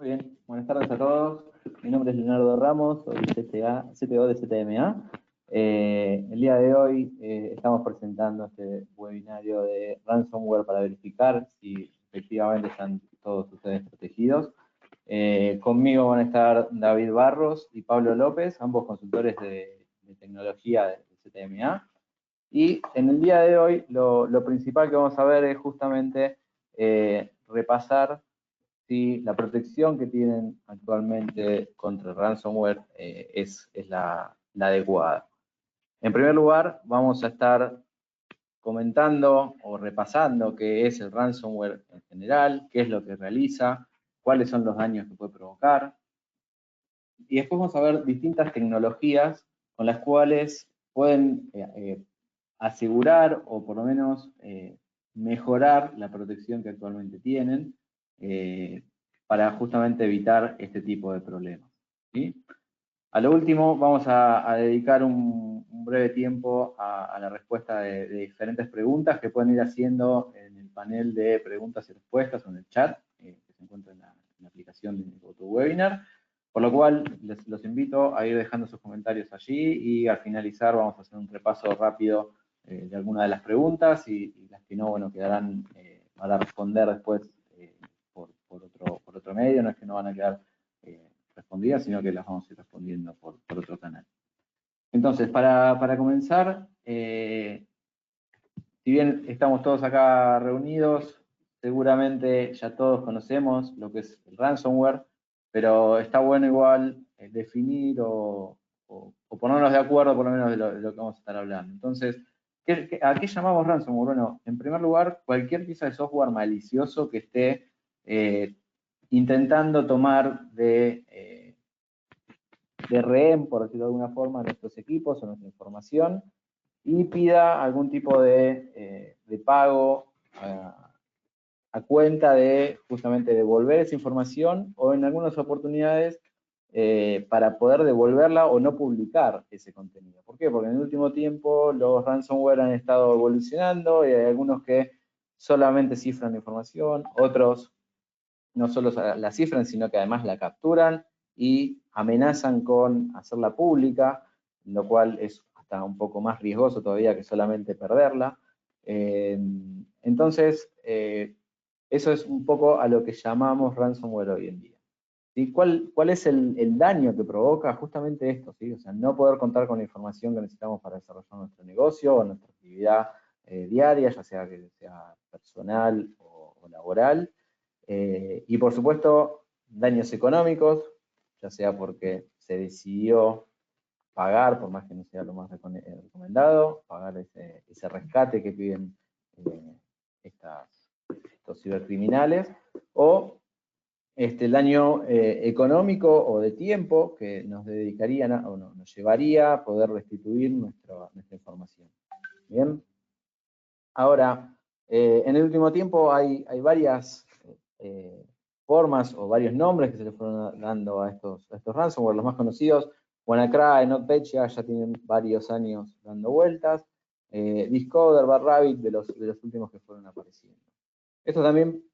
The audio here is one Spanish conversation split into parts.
Muy bien, buenas tardes a todos. Mi nombre es Leonardo Ramos, soy CTO de ZMA. El día de hoy estamos presentando este webinario de ransomware para verificar si efectivamente están todos ustedes protegidos. Conmigo van a estar David Barros y Pablo López, ambos consultores de tecnología de ZMA. Y en el día de hoy lo principal que vamos a ver es justamente repasar si la protección que tienen actualmente contra el ransomware es la adecuada. En primer lugar, vamos a estar comentando o repasando qué es el ransomware en general, qué es lo que realiza, cuáles son los daños que puede provocar. Y después vamos a ver distintas tecnologías con las cuales pueden asegurar o por lo menos mejorar la protección que actualmente tienen para justamente evitar este tipo de problemas, ¿sí? A lo último vamos a dedicar un breve tiempo a la respuesta de diferentes preguntas que pueden ir haciendo en el panel de preguntas y respuestas o en el chat que se encuentra en la aplicación de GoToWebinar. Por lo cual, los invito a ir dejando sus comentarios allí y al finalizar vamos a hacer un repaso rápido de algunas de las preguntas y las que no, bueno, quedarán para responder después por otro medio, no es que no van a quedar respondidas, sino que las vamos a ir respondiendo por otro canal. Entonces, para comenzar, si bien estamos todos acá reunidos, seguramente ya todos conocemos lo que es el ransomware, pero está bueno igual definir o ponernos de acuerdo por lo menos de lo que vamos a estar hablando. Entonces, ¿a qué llamamos ransomware? Bueno, en primer lugar, cualquier pieza de software malicioso que esté intentando tomar de rehén, por decirlo de alguna forma, nuestros equipos o nuestra información y pida algún tipo de pago a cuenta de justamente devolver esa información o en algunas oportunidades para poder devolverla o no publicar ese contenido. ¿Por qué? Porque en el último tiempo los ransomware han estado evolucionando y hay algunos que solamente cifran la información, otros no solo la cifran, sino que además la capturan y amenazan con hacerla pública, lo cual es hasta un poco más riesgoso todavía que solamente perderla. Entonces, eso es un poco a lo que llamamos ransomware hoy en día. ¿Sí? ¿Cuál es el daño que provoca? Justamente esto, ¿sí? O sea, no poder contar con la información que necesitamos para desarrollar nuestro negocio o nuestra actividad diaria, ya sea que sea personal o laboral. Y por supuesto, daños económicos, ya sea porque se decidió pagar, por más que no sea lo más recomendado, pagar ese rescate que piden estos cibercriminales, o el daño económico o de tiempo que nos dedicarían o nos llevaría a poder restituir nuestra información. Bien. Ahora, en el último tiempo hay varias formas o varios nombres que se le fueron dando a estos ransomware. Los más conocidos, WannaCry, NotPetya, ya tienen varios años dando vueltas. Discover, BadRabbit, de los últimos que fueron apareciendo. Esto también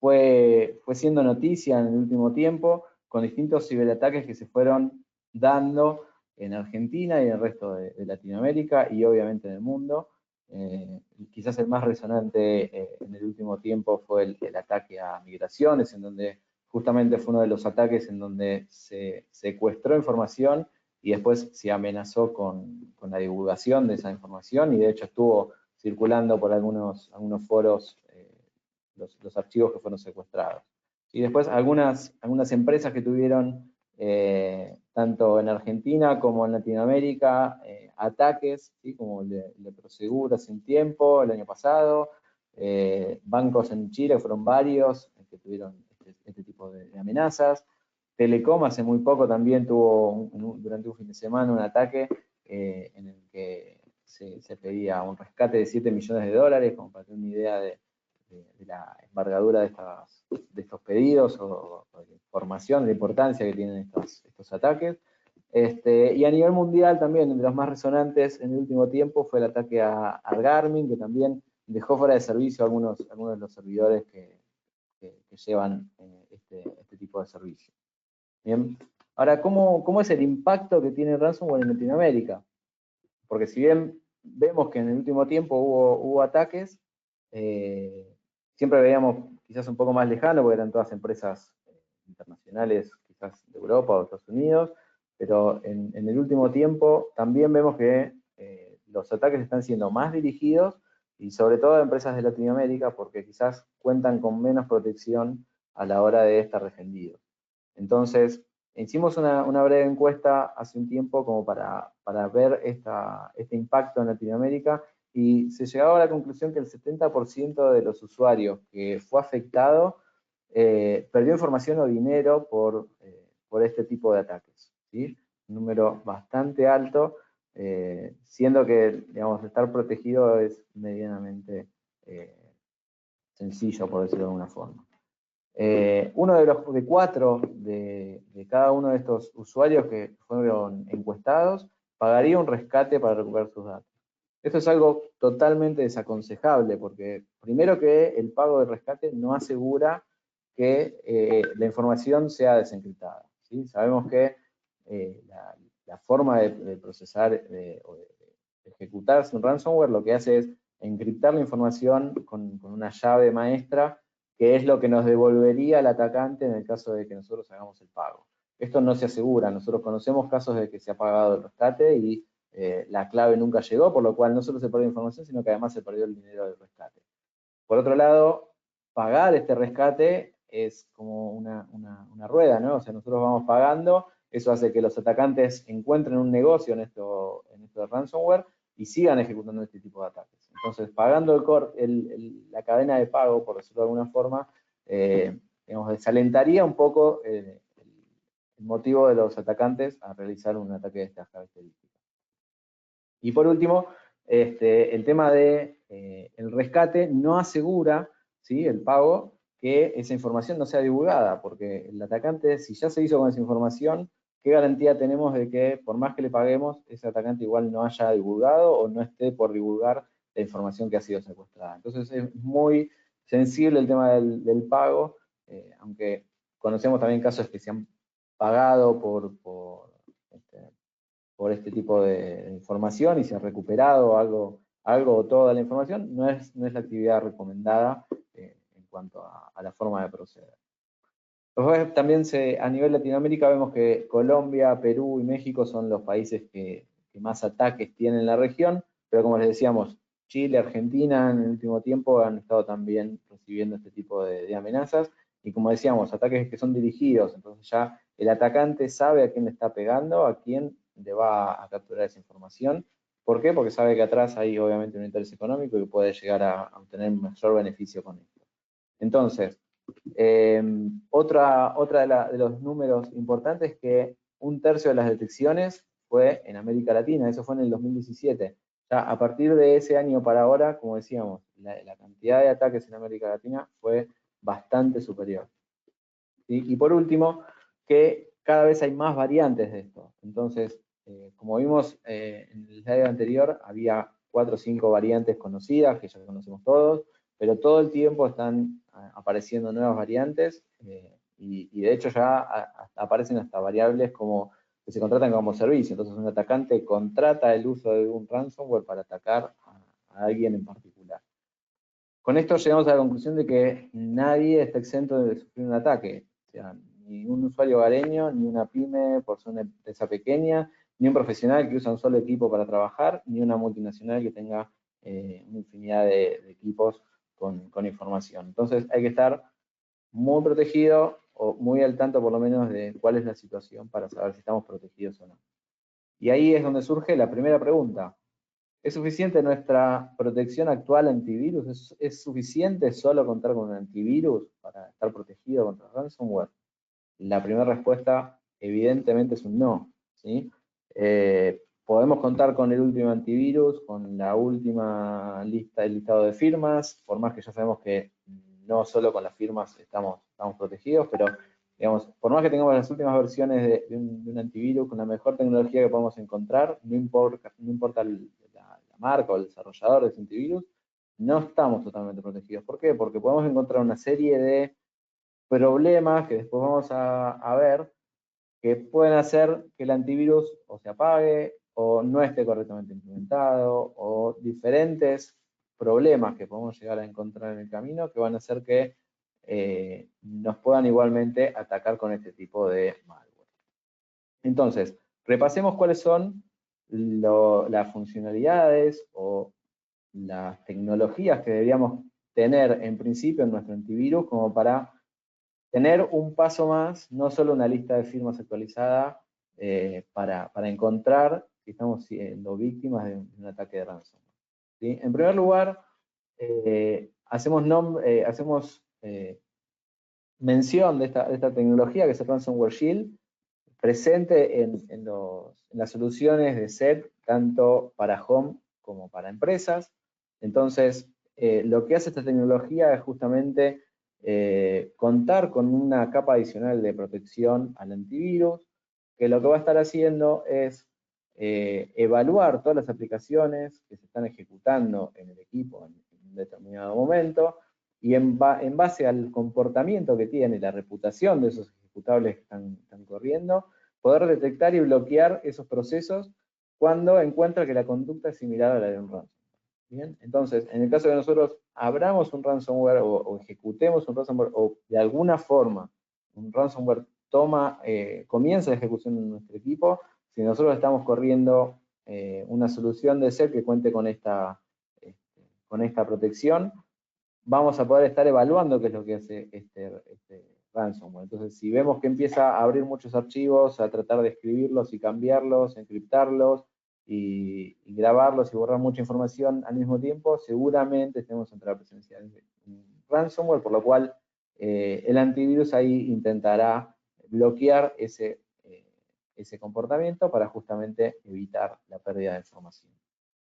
fue siendo noticia en el último tiempo con distintos ciberataques que se fueron dando en Argentina y en el resto de Latinoamérica y obviamente en el mundo. Quizás el más resonante en el último tiempo fue el ataque a migraciones, en donde justamente fue uno de los ataques en donde se secuestró información y después se amenazó con la divulgación de esa información y de hecho estuvo circulando por algunos foros los archivos que fueron secuestrados. Y después algunas empresas que tuvieron, tanto en Argentina como en Latinoamérica, ataques, ¿sí? Como el de Prosegur hace un tiempo, el año pasado, bancos en Chile, fueron varios que tuvieron este tipo de amenazas. Telecom hace muy poco también tuvo, durante un fin de semana, un ataque en el que se pedía un rescate de $7 millones, como para tener una idea de la envergadura de estos pedidos o de información, de la importancia que tienen estos ataques. Y a nivel mundial también, de los más resonantes en el último tiempo fue el ataque a Garmin, que también dejó fuera de servicio algunos de los servidores que que llevan este tipo de servicio. Bien. Ahora, ¿cómo es el impacto que tiene el ransomware en Latinoamérica? Porque si bien vemos que en el último tiempo hubo ataques, siempre veíamos quizás un poco más lejano, porque eran todas empresas internacionales, quizás de Europa o de Estados Unidos, pero en el último tiempo también vemos que los ataques están siendo más dirigidos y sobre todo a empresas de Latinoamérica, porque quizás cuentan con menos protección a la hora de estar defendidos. Entonces, hicimos una breve encuesta hace un tiempo como para ver este impacto en Latinoamérica y se llegaba a la conclusión que el 70% de los usuarios que fue afectado perdió información o dinero por este tipo de ataques, ¿sí? Un número bastante alto, siendo que, digamos, estar protegido es medianamente sencillo, por decirlo de alguna forma. Uno de cuatro de cada uno de estos usuarios que fueron encuestados pagaría un rescate para recuperar sus datos. Esto es algo totalmente desaconsejable, porque primero que el pago de rescate no asegura que la información sea desencriptada, ¿sí? Sabemos que la forma de procesar o de ejecutarse un ransomware lo que hace es encriptar la información con una llave maestra, que es lo que nos devolvería al atacante en el caso de que nosotros hagamos el pago. Esto no se asegura, nosotros conocemos casos de que se ha pagado el rescate y la clave nunca llegó, por lo cual no solo se perdió información, sino que además se perdió el dinero del rescate. Por otro lado, pagar este rescate es como una rueda, ¿no? O sea, nosotros vamos pagando, eso hace que los atacantes encuentren un negocio en esto de ransomware y sigan ejecutando este tipo de ataques. Entonces, pagando la cadena de pago, por decirlo de alguna forma, digamos, desalentaría un poco el motivo de los atacantes a realizar un ataque de estas características. Y por último, el tema de el rescate no asegura, ¿sí?, el pago, que esa información no sea divulgada, porque el atacante, si ya se hizo con esa información, ¿qué garantía tenemos de que por más que le paguemos, ese atacante igual no haya divulgado o no esté por divulgar la información que ha sido secuestrada? Entonces es muy sensible el tema del pago, aunque conocemos también casos que se han pagado por este tipo de información y se ha recuperado algo o toda la información, no es la actividad recomendada en cuanto a la forma de proceder. Después también a nivel Latinoamérica vemos que Colombia, Perú y México son los países que más ataques tienen en la región, pero como les decíamos, Chile, Argentina en el último tiempo han estado también recibiendo este tipo de amenazas, y como decíamos, ataques que son dirigidos, entonces ya el atacante sabe a quién le está pegando, a quién le va a capturar esa información. ¿Por qué? Porque sabe que atrás hay obviamente un interés económico y que puede llegar a obtener mayor beneficio con esto. Entonces, otra de los números importantes es que 1/3 de las detecciones fue en América Latina, eso fue en el 2017. Ya a partir de ese año para ahora, como decíamos, la cantidad de ataques en América Latina fue bastante superior. Y por último, que cada vez hay más variantes de esto. Entonces, como vimos en el slide anterior, había 4 o 5 variantes conocidas, que ya conocemos todos, pero todo el tiempo están apareciendo nuevas variantes, y de hecho ya aparecen hasta variables como que se contratan como servicio. Entonces un atacante contrata el uso de un ransomware para atacar a alguien en particular. Con esto llegamos a la conclusión de que nadie está exento de sufrir un ataque. O sea, ni un usuario hogareño, ni una pyme por ser una empresa pequeña, ni un profesional que usa un solo equipo para trabajar, ni una multinacional que tenga una infinidad de equipos con información. Entonces hay que estar muy protegido o muy al tanto por lo menos de cuál es la situación para saber si estamos protegidos o no. Y ahí es donde surge la primera pregunta. ¿Es suficiente nuestra protección actual antivirus? ¿Es suficiente solo contar con un antivirus para estar protegido contra ransomware? La primera respuesta evidentemente es un no, ¿sí? Podemos contar con el último antivirus, con la última el listado de firmas, por más que ya sabemos que no solo con las firmas estamos protegidos, pero digamos, por más que tengamos las últimas versiones de un antivirus con la mejor tecnología que podemos encontrar, no importa la marca o el desarrollador de ese antivirus, no estamos totalmente protegidos. ¿Por qué? Porque podemos encontrar una serie de problemas que después vamos a ver que pueden hacer que el antivirus o se apague o no esté correctamente implementado, o diferentes problemas que podemos llegar a encontrar en el camino que van a hacer que nos puedan igualmente atacar con este tipo de malware. Entonces, repasemos cuáles son las funcionalidades o las tecnologías que deberíamos tener en principio en nuestro antivirus como para tener un paso más, no solo una lista de firmas actualizada para encontrar si estamos siendo víctimas de un ataque de ransomware. ¿Sí? En primer lugar, hacemos mención de esta tecnología que es el Ransomware Shield, presente en las soluciones de SET, tanto para home como para empresas. Entonces, lo que hace esta tecnología es justamente contar con una capa adicional de protección al antivirus, que lo que va a estar haciendo es evaluar todas las aplicaciones que se están ejecutando en el equipo en un determinado momento, y en base al comportamiento que tiene y la reputación de esos ejecutables que están corriendo, poder detectar y bloquear esos procesos cuando encuentra que la conducta es similar a la de un ransomware. Bien, entonces, en el caso de nosotros abramos un ransomware o ejecutemos un ransomware, o de alguna forma un ransomware comienza la ejecución en nuestro equipo, si nosotros estamos corriendo una solución de SET que cuente con esta protección, vamos a poder estar evaluando qué es lo que hace este ransomware. Entonces, si vemos que empieza a abrir muchos archivos, a tratar de escribirlos y cambiarlos, encriptarlos, y grabarlos y borrar mucha información al mismo tiempo, seguramente estemos ante la presencia de un ransomware, por lo cual el antivirus ahí intentará bloquear ese comportamiento para justamente evitar la pérdida de información.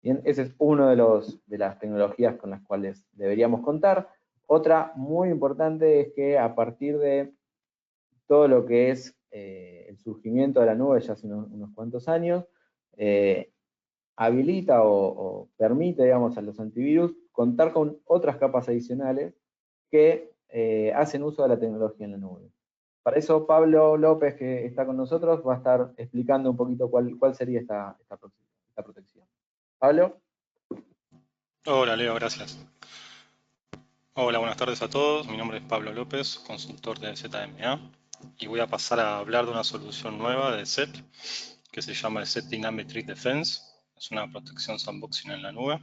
Bien, ese es uno de las tecnologías con las cuales deberíamos contar. Otra muy importante es que a partir de todo lo que es el surgimiento de la nube ya hace unos cuantos años, habilita o permite, digamos, a los antivirus contar con otras capas adicionales que hacen uso de la tecnología en la nube. Para eso Pablo López, que está con nosotros, va a estar explicando un poquito cuál sería esta protección. Pablo. Hola Leo, gracias. Hola, buenas tardes a todos. Mi nombre es Pablo López, consultor de ZMA, y voy a pasar a hablar de una solución nueva de SET que se llama el SET Dynamic Threat Defense. Es una protección sandboxing en la nube.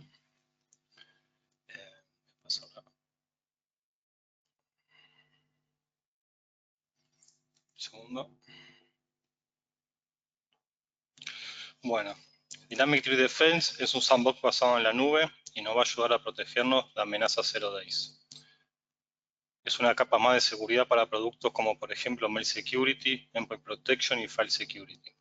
Segundo. Bueno, Dynamic Threat Defense es un sandbox basado en la nube y nos va a ayudar a protegernos de amenazas 0 days. Es una capa más de seguridad para productos como por ejemplo Mail Security, Endpoint Protection y File Security.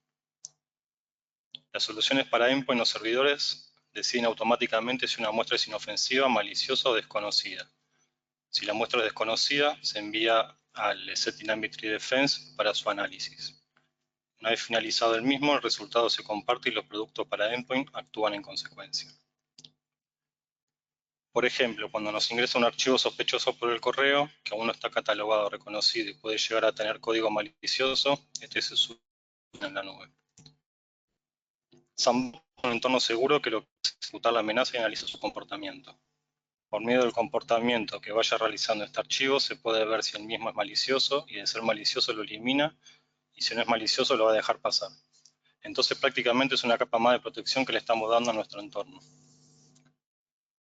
Las soluciones para endpoint o servidores deciden automáticamente si una muestra es inofensiva, maliciosa o desconocida. Si la muestra es desconocida, se envía al SET Dynamic Threat Defense para su análisis. Una vez finalizado el mismo, el resultado se comparte y los productos para endpoint actúan en consecuencia. Por ejemplo, cuando nos ingresa un archivo sospechoso por el correo, que aún no está catalogado o reconocido y puede llegar a tener código malicioso, este se sube en la nube. Sandbox es un entorno seguro que lo que hace es ejecutar la amenaza y analiza su comportamiento. Por medio del comportamiento que vaya realizando este archivo, se puede ver si el mismo es malicioso, y de ser malicioso lo elimina, y si no es malicioso lo va a dejar pasar. Entonces prácticamente es una capa más de protección que le estamos dando a nuestro entorno.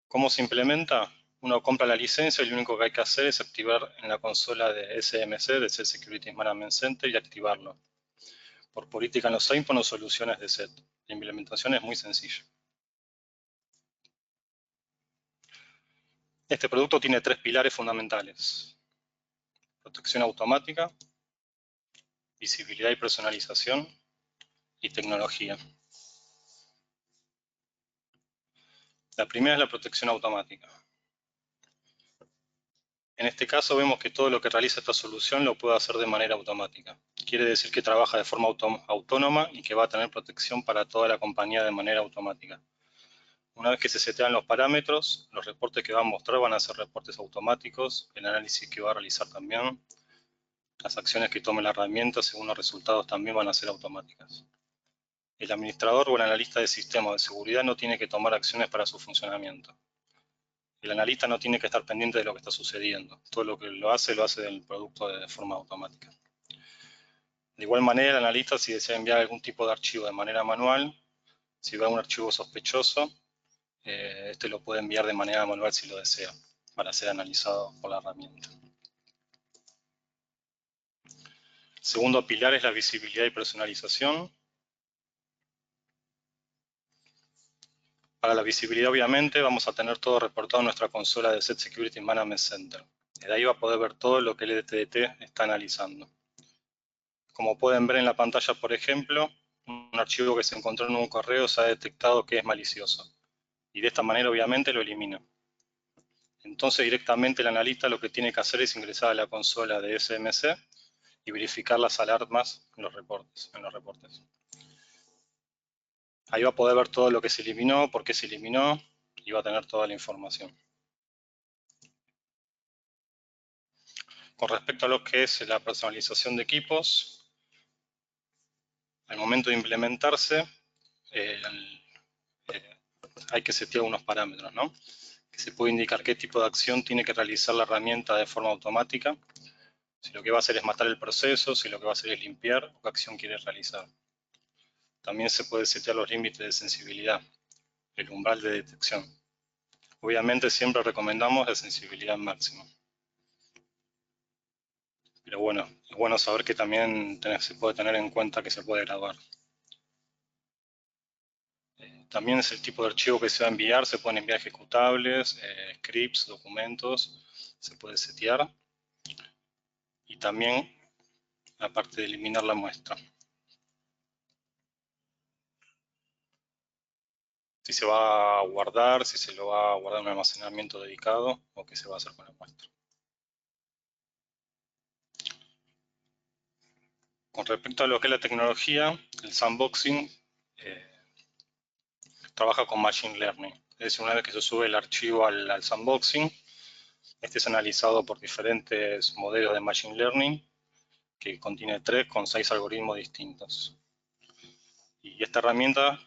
¿Cómo se implementa? Uno compra la licencia y lo único que hay que hacer es activar en la consola de SMC, de SET Security Management Center, y activarlo. Por política en los endpoints o soluciones de SET. La implementación es muy sencilla. Este producto tiene 3 pilares fundamentales: protección automática, visibilidad y personalización, y tecnología. La primera es la protección automática. En este caso vemos que todo lo que realiza esta solución lo puede hacer de manera automática. Quiere decir que trabaja de forma autónoma y que va a tener protección para toda la compañía de manera automática. Una vez que se setean los parámetros, los reportes que va a mostrar van a ser reportes automáticos, el análisis que va a realizar también. Las acciones que tome la herramienta según los resultados también van a ser automáticas. El administrador o el analista de sistemas de seguridad no tiene que tomar acciones para su funcionamiento. El analista no tiene que estar pendiente de lo que está sucediendo. Todo lo que lo hace del producto de forma automática. De igual manera, el analista, si desea enviar algún tipo de archivo de manera manual, si ve un archivo sospechoso, este lo puede enviar de manera manual si lo desea, para ser analizado por la herramienta. El segundo pilar es la visibilidad y personalización. Para la visibilidad, obviamente, vamos a tener todo reportado en nuestra consola de Set Security Management Center. De ahí va a poder ver todo lo que el EDTDT está analizando. Como pueden ver en la pantalla, por ejemplo, un archivo que se encontró en un correo se ha detectado que es malicioso. Y de esta manera, obviamente, lo elimina. Entonces, directamente el analista lo que tiene que hacer es ingresar a la consola de SMC y verificar las alarmas en los reportes. Ahí va a poder ver todo lo que se eliminó, por qué se eliminó, y va a tener toda la información. Con respecto a lo que es la personalización de equipos, al momento de implementarse, hay que setear unos parámetros, ¿no? Que se puede indicar qué tipo de acción tiene que realizar la herramienta de forma automática, si lo que va a hacer es matar el proceso, si lo que va a hacer es limpiar, o qué acción quiere realizar. También se puede setear los límites de sensibilidad, el umbral de detección. Obviamente siempre recomendamos la sensibilidad máxima. Pero bueno, es bueno saber que también se puede tener en cuenta que se puede graduar. También es el tipo de archivo que se va a enviar, se pueden enviar ejecutables, scripts, documentos, se puede setear. Y también la parte de eliminar la muestra. Si se va a guardar, si se lo va a guardar en un almacenamiento dedicado o qué se va a hacer con la muestra. Con respecto a lo que es la tecnología, el sandboxing trabaja con Machine Learning. Es decir, una vez que se sube el archivo al sandboxing, este es analizado por diferentes modelos de Machine Learning, que contiene 3 con 6 algoritmos distintos. Y esta herramienta,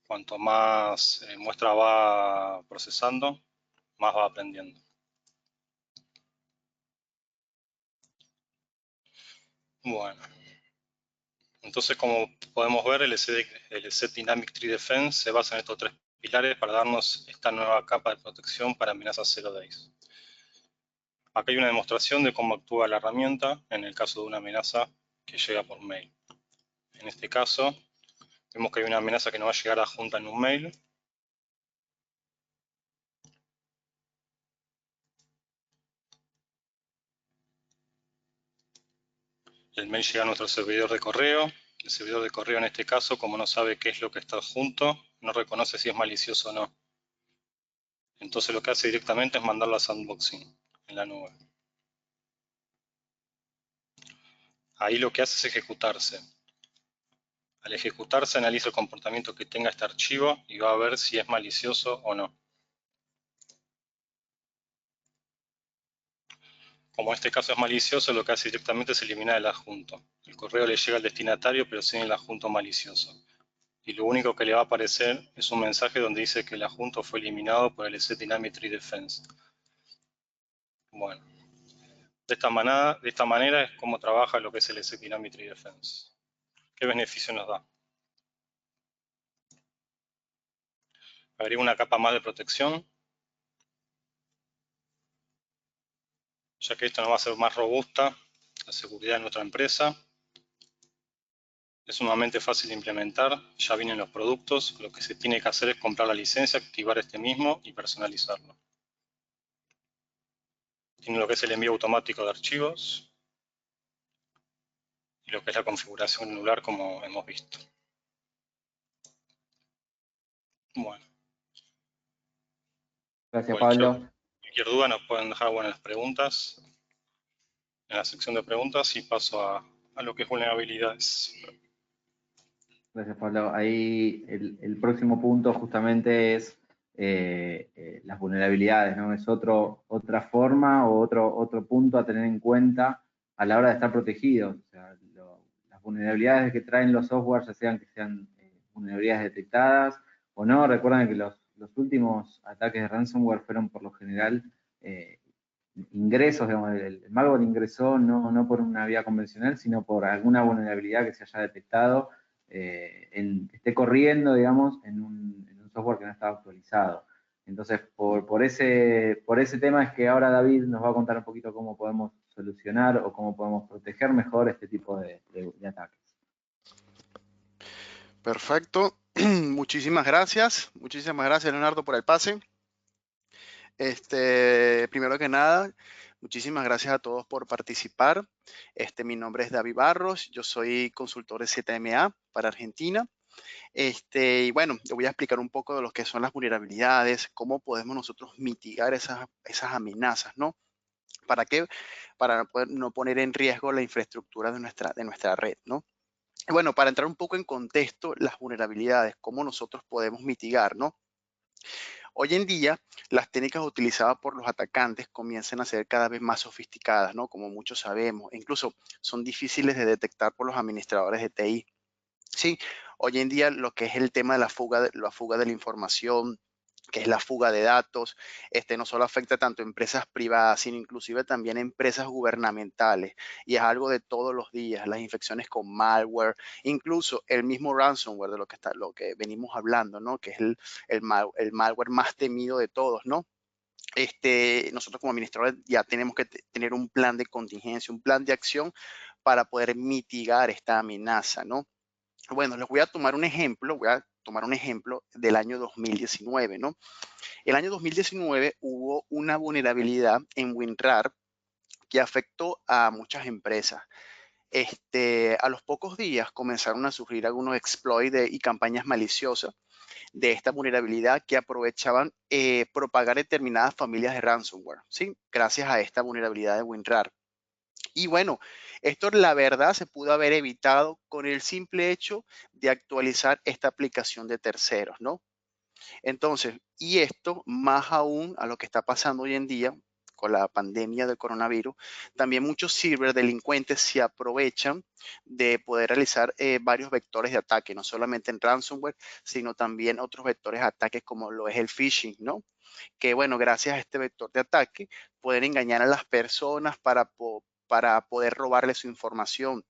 cuanto más muestra va procesando, más va aprendiendo. Bueno, entonces como podemos ver, el Set Dynamic Tree Defense se basa en estos 3 pilares para darnos esta nueva capa de protección para amenazas 0 days. Acá hay una demostración de cómo actúa la herramienta en el caso de una amenaza que llega por mail. En este caso, vemos que hay una amenaza que nos va a llegar adjunta en un mail. El mail llega a nuestro servidor de correo. El servidor de correo en este caso, como no sabe qué es lo que está adjunto, no reconoce si es malicioso o no. Entonces lo que hace directamente es mandarlo a sandboxing en la nube. Ahí lo que hace es ejecutarse. Al ejecutarse analiza el comportamiento que tenga este archivo y va a ver si es malicioso o no. Como en este caso es malicioso, lo que hace directamente es eliminar el adjunto. El correo le llega al destinatario pero sin el adjunto malicioso. Y lo único que le va a aparecer es un mensaje donde dice que el adjunto fue eliminado por el Set Dynamic Tree Defense. Bueno, de esta manera es como trabaja lo que es el Set Dynamic Tree Defense. ¿Qué beneficio nos da? Agrega una capa más de protección, ya que esto nos va a hacer más robusta la seguridad de nuestra empresa. Es sumamente fácil de implementar, ya vienen los productos, lo que se tiene que hacer es comprar la licencia, activar este mismo y personalizarlo. Tiene lo que es el envío automático de archivos y lo que es la configuración granular como hemos visto. Bueno. Gracias, Pablo. Cualquier duda nos pueden dejar en las preguntas, en la sección de preguntas, y paso a lo que es vulnerabilidades. Gracias, Pablo. Ahí el próximo punto justamente es las vulnerabilidades, ¿no? Es otra forma o otro punto a tener en cuenta a la hora de estar protegidos. O sea, las vulnerabilidades que traen los softwares, ya sean que sean vulnerabilidades detectadas o no, recuerden que los últimos ataques de ransomware fueron por lo general ingresos, digamos, el malware ingresó no por una vía convencional, sino por alguna vulnerabilidad que se haya detectado, que esté corriendo, digamos, en un software que no estaba actualizado. Entonces, por ese tema es que ahora David nos va a contar un poquito cómo podemos solucionar o cómo podemos proteger mejor este tipo de ataques. Perfecto. Muchísimas gracias. Muchísimas gracias, Leonardo, por el pase. Primero que nada, muchísimas gracias a todos por participar. Mi nombre es David Barros, yo soy consultor de ZMA para Argentina. Y bueno, le voy a explicar un poco de lo que son las vulnerabilidades, cómo podemos nosotros mitigar esas amenazas, ¿no? ¿Para qué? Para no poner en riesgo la infraestructura de nuestra red, ¿no? Bueno, para entrar un poco en contexto, las vulnerabilidades, cómo nosotros podemos mitigar, ¿no? Hoy en día, las técnicas utilizadas por los atacantes comienzan a ser cada vez más sofisticadas, ¿no? Como muchos sabemos, e incluso son difíciles de detectar por los administradores de TI. Sí, hoy en día lo que es el tema de la fuga de la información, que es la fuga de datos, no solo afecta tanto a empresas privadas, sino inclusive también a empresas gubernamentales. Y es algo de todos los días, las infecciones con malware, incluso el mismo ransomware de lo que venimos hablando, ¿no? Que es el malware más temido de todos, ¿no? Nosotros como administradores ya tenemos que tener un plan de contingencia, un plan de acción para poder mitigar esta amenaza, ¿no? Bueno, les voy a tomar un ejemplo, del año 2019, ¿no? El año 2019 hubo una vulnerabilidad en WinRAR que afectó a muchas empresas. A los pocos días comenzaron a surgir algunos exploits y campañas maliciosas de esta vulnerabilidad que aprovechaban propagar determinadas familias de ransomware, ¿sí? Gracias a esta vulnerabilidad de WinRAR. Y bueno, esto la verdad se pudo haber evitado con el simple hecho de actualizar esta aplicación de terceros, ¿no? Entonces, y esto más aún a lo que está pasando hoy en día con la pandemia del coronavirus, también muchos ciberdelincuentes se aprovechan de poder realizar varios vectores de ataque, no solamente en ransomware, sino también otros vectores de ataque como lo es el phishing, ¿no? Que bueno, gracias a este vector de ataque pueden engañar a las personas para poder robarle su información.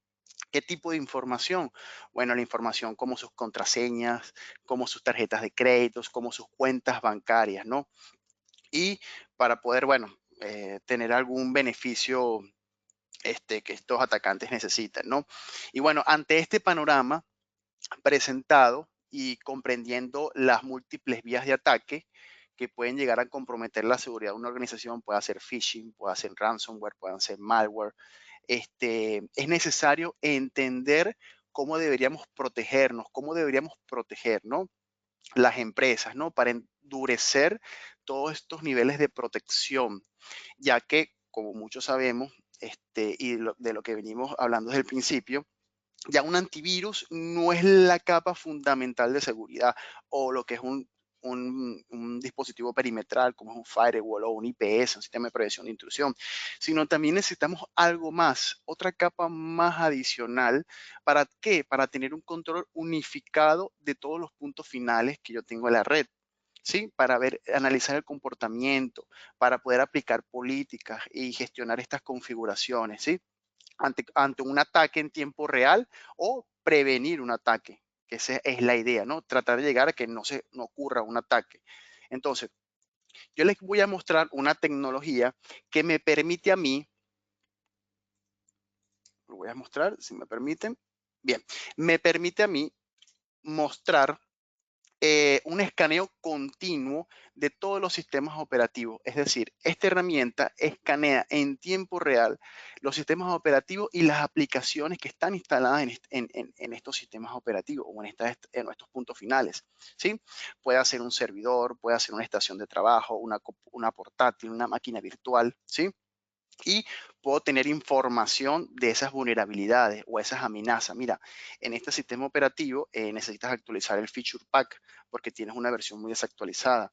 ¿Qué tipo de información? Bueno, la información como sus contraseñas, como sus tarjetas de créditos, como sus cuentas bancarias, ¿no? Y para poder, bueno, tener algún beneficio que estos atacantes necesitan, ¿no? Y bueno, ante este panorama presentado y comprendiendo las múltiples vías de ataque que pueden llegar a comprometer la seguridad de una organización, puede ser phishing, puede ser ransomware, puede ser malware, es necesario entender cómo deberíamos protegernos, cómo deberíamos proteger, ¿no? Las empresas, ¿no? Para endurecer todos estos niveles de protección, ya que, como muchos sabemos, de lo que venimos hablando desde el principio, ya un antivirus no es la capa fundamental de seguridad o lo que es un dispositivo perimetral como es un firewall o un IPS, un sistema de prevención de intrusión, sino también necesitamos algo más, otra capa más adicional. ¿Para qué? Para tener un control unificado de todos los puntos finales que yo tengo en la red. ¿Sí? Para analizar el comportamiento, para poder aplicar políticas y gestionar estas configuraciones, ¿sí? Ante un ataque en tiempo real o prevenir un ataque, que esa es la idea, ¿no? Tratar de llegar a que no ocurra un ataque. Entonces, yo les voy a mostrar una tecnología que me permite a mí, lo voy a mostrar, si me permiten. Bien, me permite a mí mostrar un escaneo continuo de todos los sistemas operativos. Es decir, esta herramienta escanea en tiempo real los sistemas operativos y las aplicaciones que están instaladas en estos sistemas operativos o en estos puntos finales. ¿Sí? Puede ser un servidor, puede ser una estación de trabajo, una portátil, una máquina virtual. ¿Sí? y puedo tener información de esas vulnerabilidades o esas amenazas. Mira, en este sistema operativo necesitas actualizar el feature pack porque tienes una versión muy desactualizada.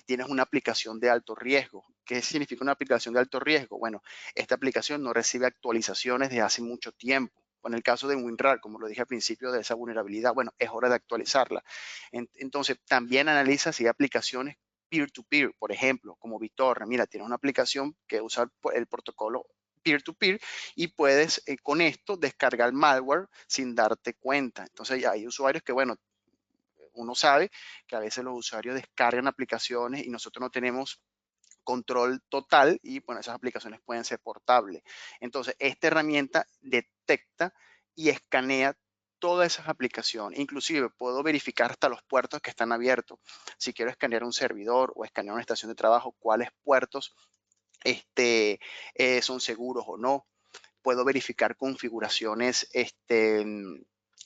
Tienes una aplicación de alto riesgo. ¿Qué significa una aplicación de alto riesgo? Bueno, esta aplicación no recibe actualizaciones desde hace mucho tiempo. En el caso de WinRAR, como lo dije al principio de esa vulnerabilidad, bueno, es hora de actualizarla. Entonces, también analiza si hay aplicaciones peer-to-peer, por ejemplo, como BitTorrent. Mira, tienes una aplicación que usa el protocolo peer-to-peer y puedes con esto descargar malware sin darte cuenta. Entonces ya hay usuarios que, bueno, uno sabe que a veces los usuarios descargan aplicaciones y nosotros no tenemos control total y bueno, esas aplicaciones pueden ser portables. Entonces, esta herramienta detecta y escanea todas esas aplicaciones. Inclusive puedo verificar hasta los puertos que están abiertos. Si quiero escanear un servidor o escanear una estación de trabajo, cuáles puertos son seguros o no. Puedo verificar configuraciones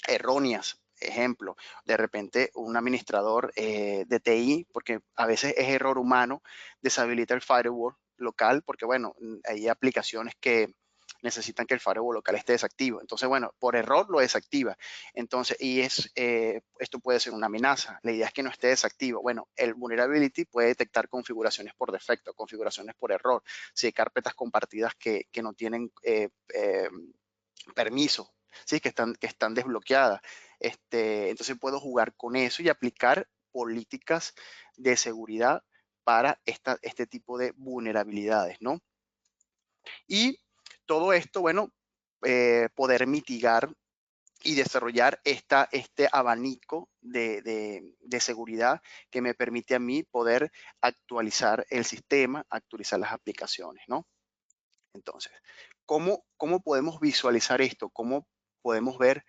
erróneas. Ejemplo, de repente un administrador de TI, porque a veces es error humano, deshabilita el firewall local, porque bueno, hay aplicaciones que necesitan que el firewall local esté desactivo. Entonces, bueno, por error lo desactiva. Entonces, esto puede ser una amenaza. La idea es que no esté desactivo. Bueno, el vulnerability puede detectar configuraciones por defecto, configuraciones por error. Si hay carpetas compartidas que no tienen permiso, ¿sí? que están desbloqueadas. Entonces puedo jugar con eso y aplicar políticas de seguridad para este tipo de vulnerabilidades, ¿no? Y todo esto, bueno, poder mitigar y desarrollar este abanico de seguridad que me permite a mí poder actualizar el sistema, actualizar las aplicaciones, ¿no? Entonces, ¿cómo podemos visualizar esto? ¿Cómo podemos ver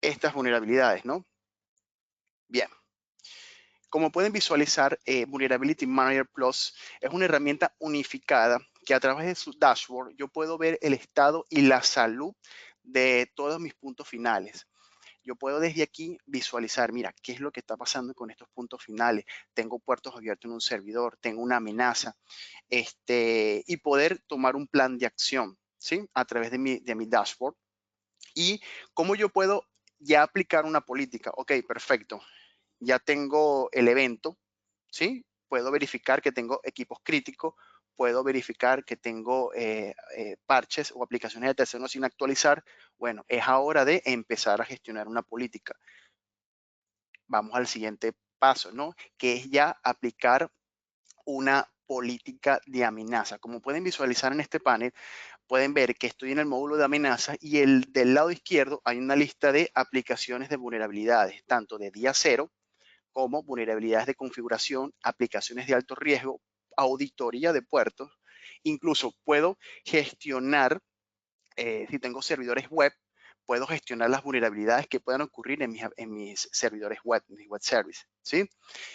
estas vulnerabilidades, no? Bien. Como pueden visualizar, Vulnerability Manager Plus es una herramienta unificada que a través de su dashboard yo puedo ver el estado y la salud de todos mis puntos finales. Yo puedo desde aquí visualizar, mira, qué es lo que está pasando con estos puntos finales. Tengo puertos abiertos en un servidor, tengo una amenaza, y poder tomar un plan de acción, ¿sí? A través de mi dashboard. Y cómo yo puedo ya aplicar una política. Ok, perfecto. Ya tengo el evento, ¿sí? Puedo verificar que tengo equipos críticos, puedo verificar que tengo parches o aplicaciones de terceros sin actualizar. Bueno, es ahora de empezar a gestionar una política. Vamos al siguiente paso, ¿no? Que es ya aplicar una política de amenaza. Como pueden visualizar en este panel, pueden ver que estoy en el módulo de amenazas y del lado izquierdo hay una lista de aplicaciones de vulnerabilidades, tanto de día cero como vulnerabilidades de configuración, aplicaciones de alto riesgo, auditoría de puertos. Incluso puedo gestionar, si tengo servidores web, puedo gestionar las vulnerabilidades que puedan ocurrir en mis servidores web, mis web services, ¿sí?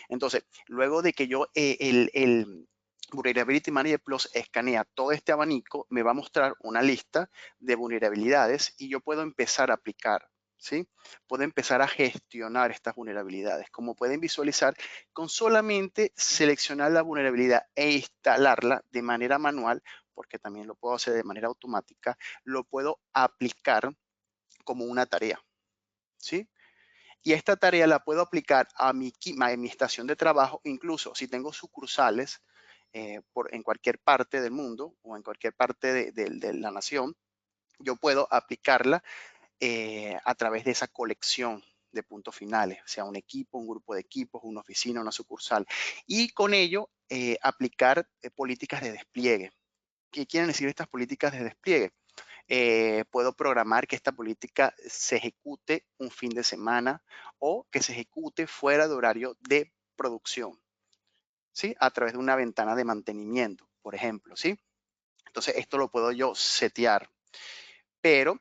Entonces, luego de que yo el Vulnerability Manager Plus escanea todo este abanico, me va a mostrar una lista de vulnerabilidades y yo puedo empezar a aplicar, ¿sí? Puedo empezar a gestionar estas vulnerabilidades. Como pueden visualizar, con solamente seleccionar la vulnerabilidad e instalarla de manera manual, porque también lo puedo hacer de manera automática, lo puedo aplicar como una tarea, ¿sí? Y esta tarea la puedo aplicar a mi estación de trabajo, incluso si tengo sucursales en cualquier parte del mundo o en cualquier parte de la nación, yo puedo aplicarla a través de esa colección de puntos finales, sea un equipo, un grupo de equipos, una oficina, una sucursal. Y con ello aplicar políticas de despliegue. ¿Qué quieren decir estas políticas de despliegue? Puedo programar que esta política se ejecute un fin de semana o que se ejecute fuera de horario de producción, ¿sí? A través de una ventana de mantenimiento, por ejemplo, ¿sí? Entonces, esto lo puedo yo setear, pero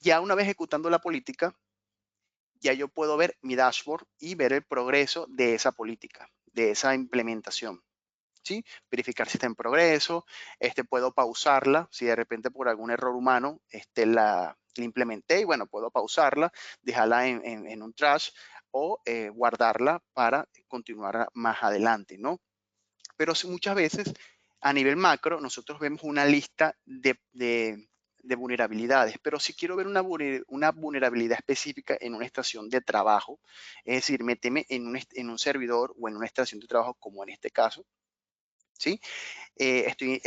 ya una vez ejecutando la política, ya yo puedo ver mi dashboard y ver el progreso de esa política, de esa implementación. ¿Sí? Verificar si está en progreso, puedo pausarla, si de repente por algún error humano la implementé y bueno, puedo pausarla, dejarla en un trash o guardarla para continuar más adelante, ¿no? Pero muchas veces a nivel macro, nosotros vemos una lista de vulnerabilidades, pero si quiero ver una vulnerabilidad específica en una estación de trabajo, es decir, méteme en un servidor o en una estación de trabajo como en este caso, ¿sí? Estoy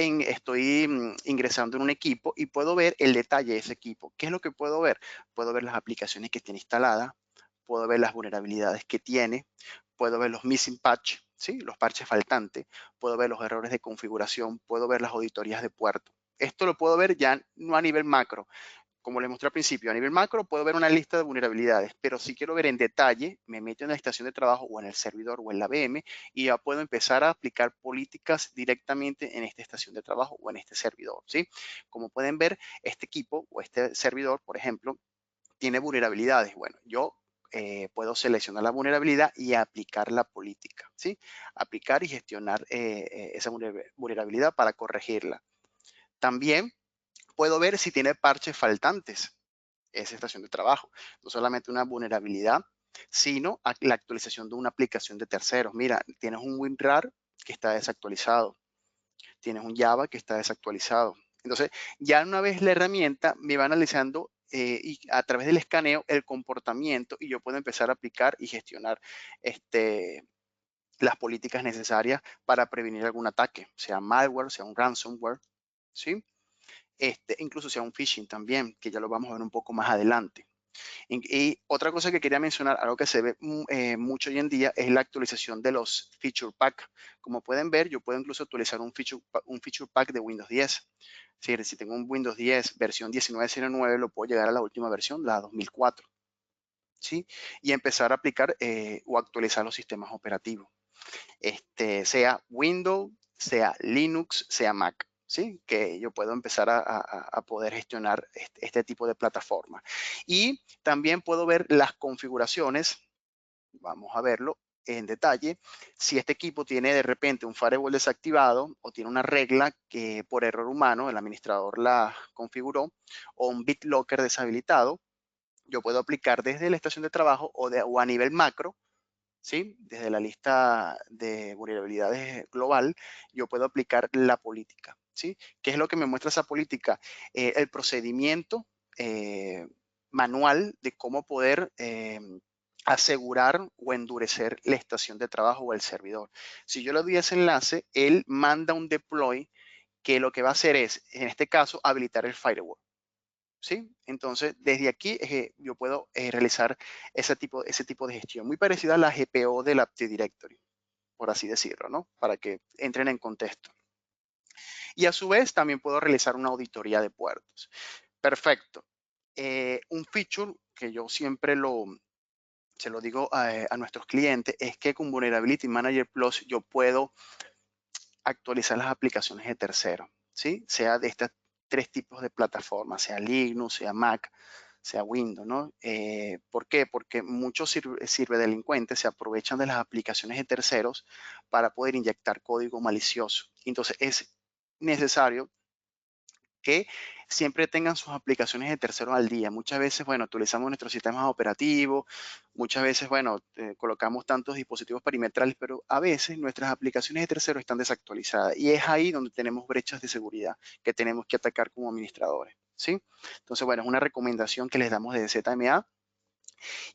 ingresando en un equipo y puedo ver el detalle de ese equipo. ¿Qué es lo que puedo ver? Puedo ver las aplicaciones que tiene instaladas, puedo ver las vulnerabilidades que tiene, puedo ver los missing patch, ¿sí? Los parches faltantes, puedo ver los errores de configuración, puedo ver las auditorías de puerto. Esto lo puedo ver ya no a nivel macro. Como les mostré al principio, a nivel macro puedo ver una lista de vulnerabilidades, pero si quiero ver en detalle, me meto en la estación de trabajo o en el servidor o en la VM y ya puedo empezar a aplicar políticas directamente en esta estación de trabajo o en este servidor, ¿sí? Como pueden ver, este equipo o este servidor, por ejemplo, tiene vulnerabilidades. Bueno, yo puedo seleccionar la vulnerabilidad y aplicar la política, ¿sí? Aplicar y gestionar esa vulnerabilidad para corregirla. También puedo ver si tiene parches faltantes esa estación de trabajo. No solamente una vulnerabilidad, sino la actualización de una aplicación de terceros. Mira, tienes un WinRAR que está desactualizado. Tienes un Java que está desactualizado. Entonces, ya una vez la herramienta me va analizando y a través del escaneo el comportamiento y yo puedo empezar a aplicar y gestionar las políticas necesarias para prevenir algún ataque, sea malware, sea un ransomware, ¿sí? Incluso sea un phishing también, que ya lo vamos a ver un poco más adelante. Y otra cosa que quería mencionar, algo que se ve mucho hoy en día, es la actualización de los feature pack. Como pueden ver, yo puedo incluso actualizar un feature pack de Windows 10. Si tengo un Windows 10 versión 19.09, lo puedo llegar a la última versión, la 2004. ¿Sí? Y empezar a aplicar o actualizar los sistemas operativos. Sea Windows, sea Linux, sea Mac. ¿Sí? Que yo puedo empezar a poder gestionar este tipo de plataforma. Y también puedo ver las configuraciones, vamos a verlo en detalle, si este equipo tiene de repente un firewall desactivado o tiene una regla que por error humano el administrador la configuró o un BitLocker deshabilitado, yo puedo aplicar desde la estación de trabajo o a nivel macro, ¿sí? Desde la lista de vulnerabilidades global, yo puedo aplicar la política, ¿sí? ¿Qué es lo que me muestra esa política? El procedimiento manual de cómo poder asegurar o endurecer la estación de trabajo o el servidor. Si yo le doy ese enlace, él manda un deploy que lo que va a hacer es, en este caso, habilitar el firewall. ¿Sí? Entonces, desde aquí yo puedo realizar ese tipo de gestión, muy parecida a la GPO del Active Directory, por así decirlo, ¿no? Para que entren en contexto. Y a su vez, también puedo realizar una auditoría de puertos. Perfecto. Un feature que yo siempre se lo digo a nuestros clientes es que con Vulnerability Manager Plus yo puedo actualizar las aplicaciones de terceros, ¿sí? Sea de estas 3 tipos de plataformas, sea Linux, sea Mac, sea Windows, ¿no? ¿Por qué? Porque muchos ciberdelincuentes se aprovechan de las aplicaciones de terceros para poder inyectar código malicioso. Entonces es necesario que siempre tengan sus aplicaciones de terceros al día. Muchas veces, bueno, utilizamos nuestros sistemas operativos, muchas veces, bueno, colocamos tantos dispositivos perimetrales, pero a veces nuestras aplicaciones de terceros están desactualizadas y es ahí donde tenemos brechas de seguridad que tenemos que atacar como administradores, ¿sí? Entonces, bueno, es una recomendación que les damos de ZMA.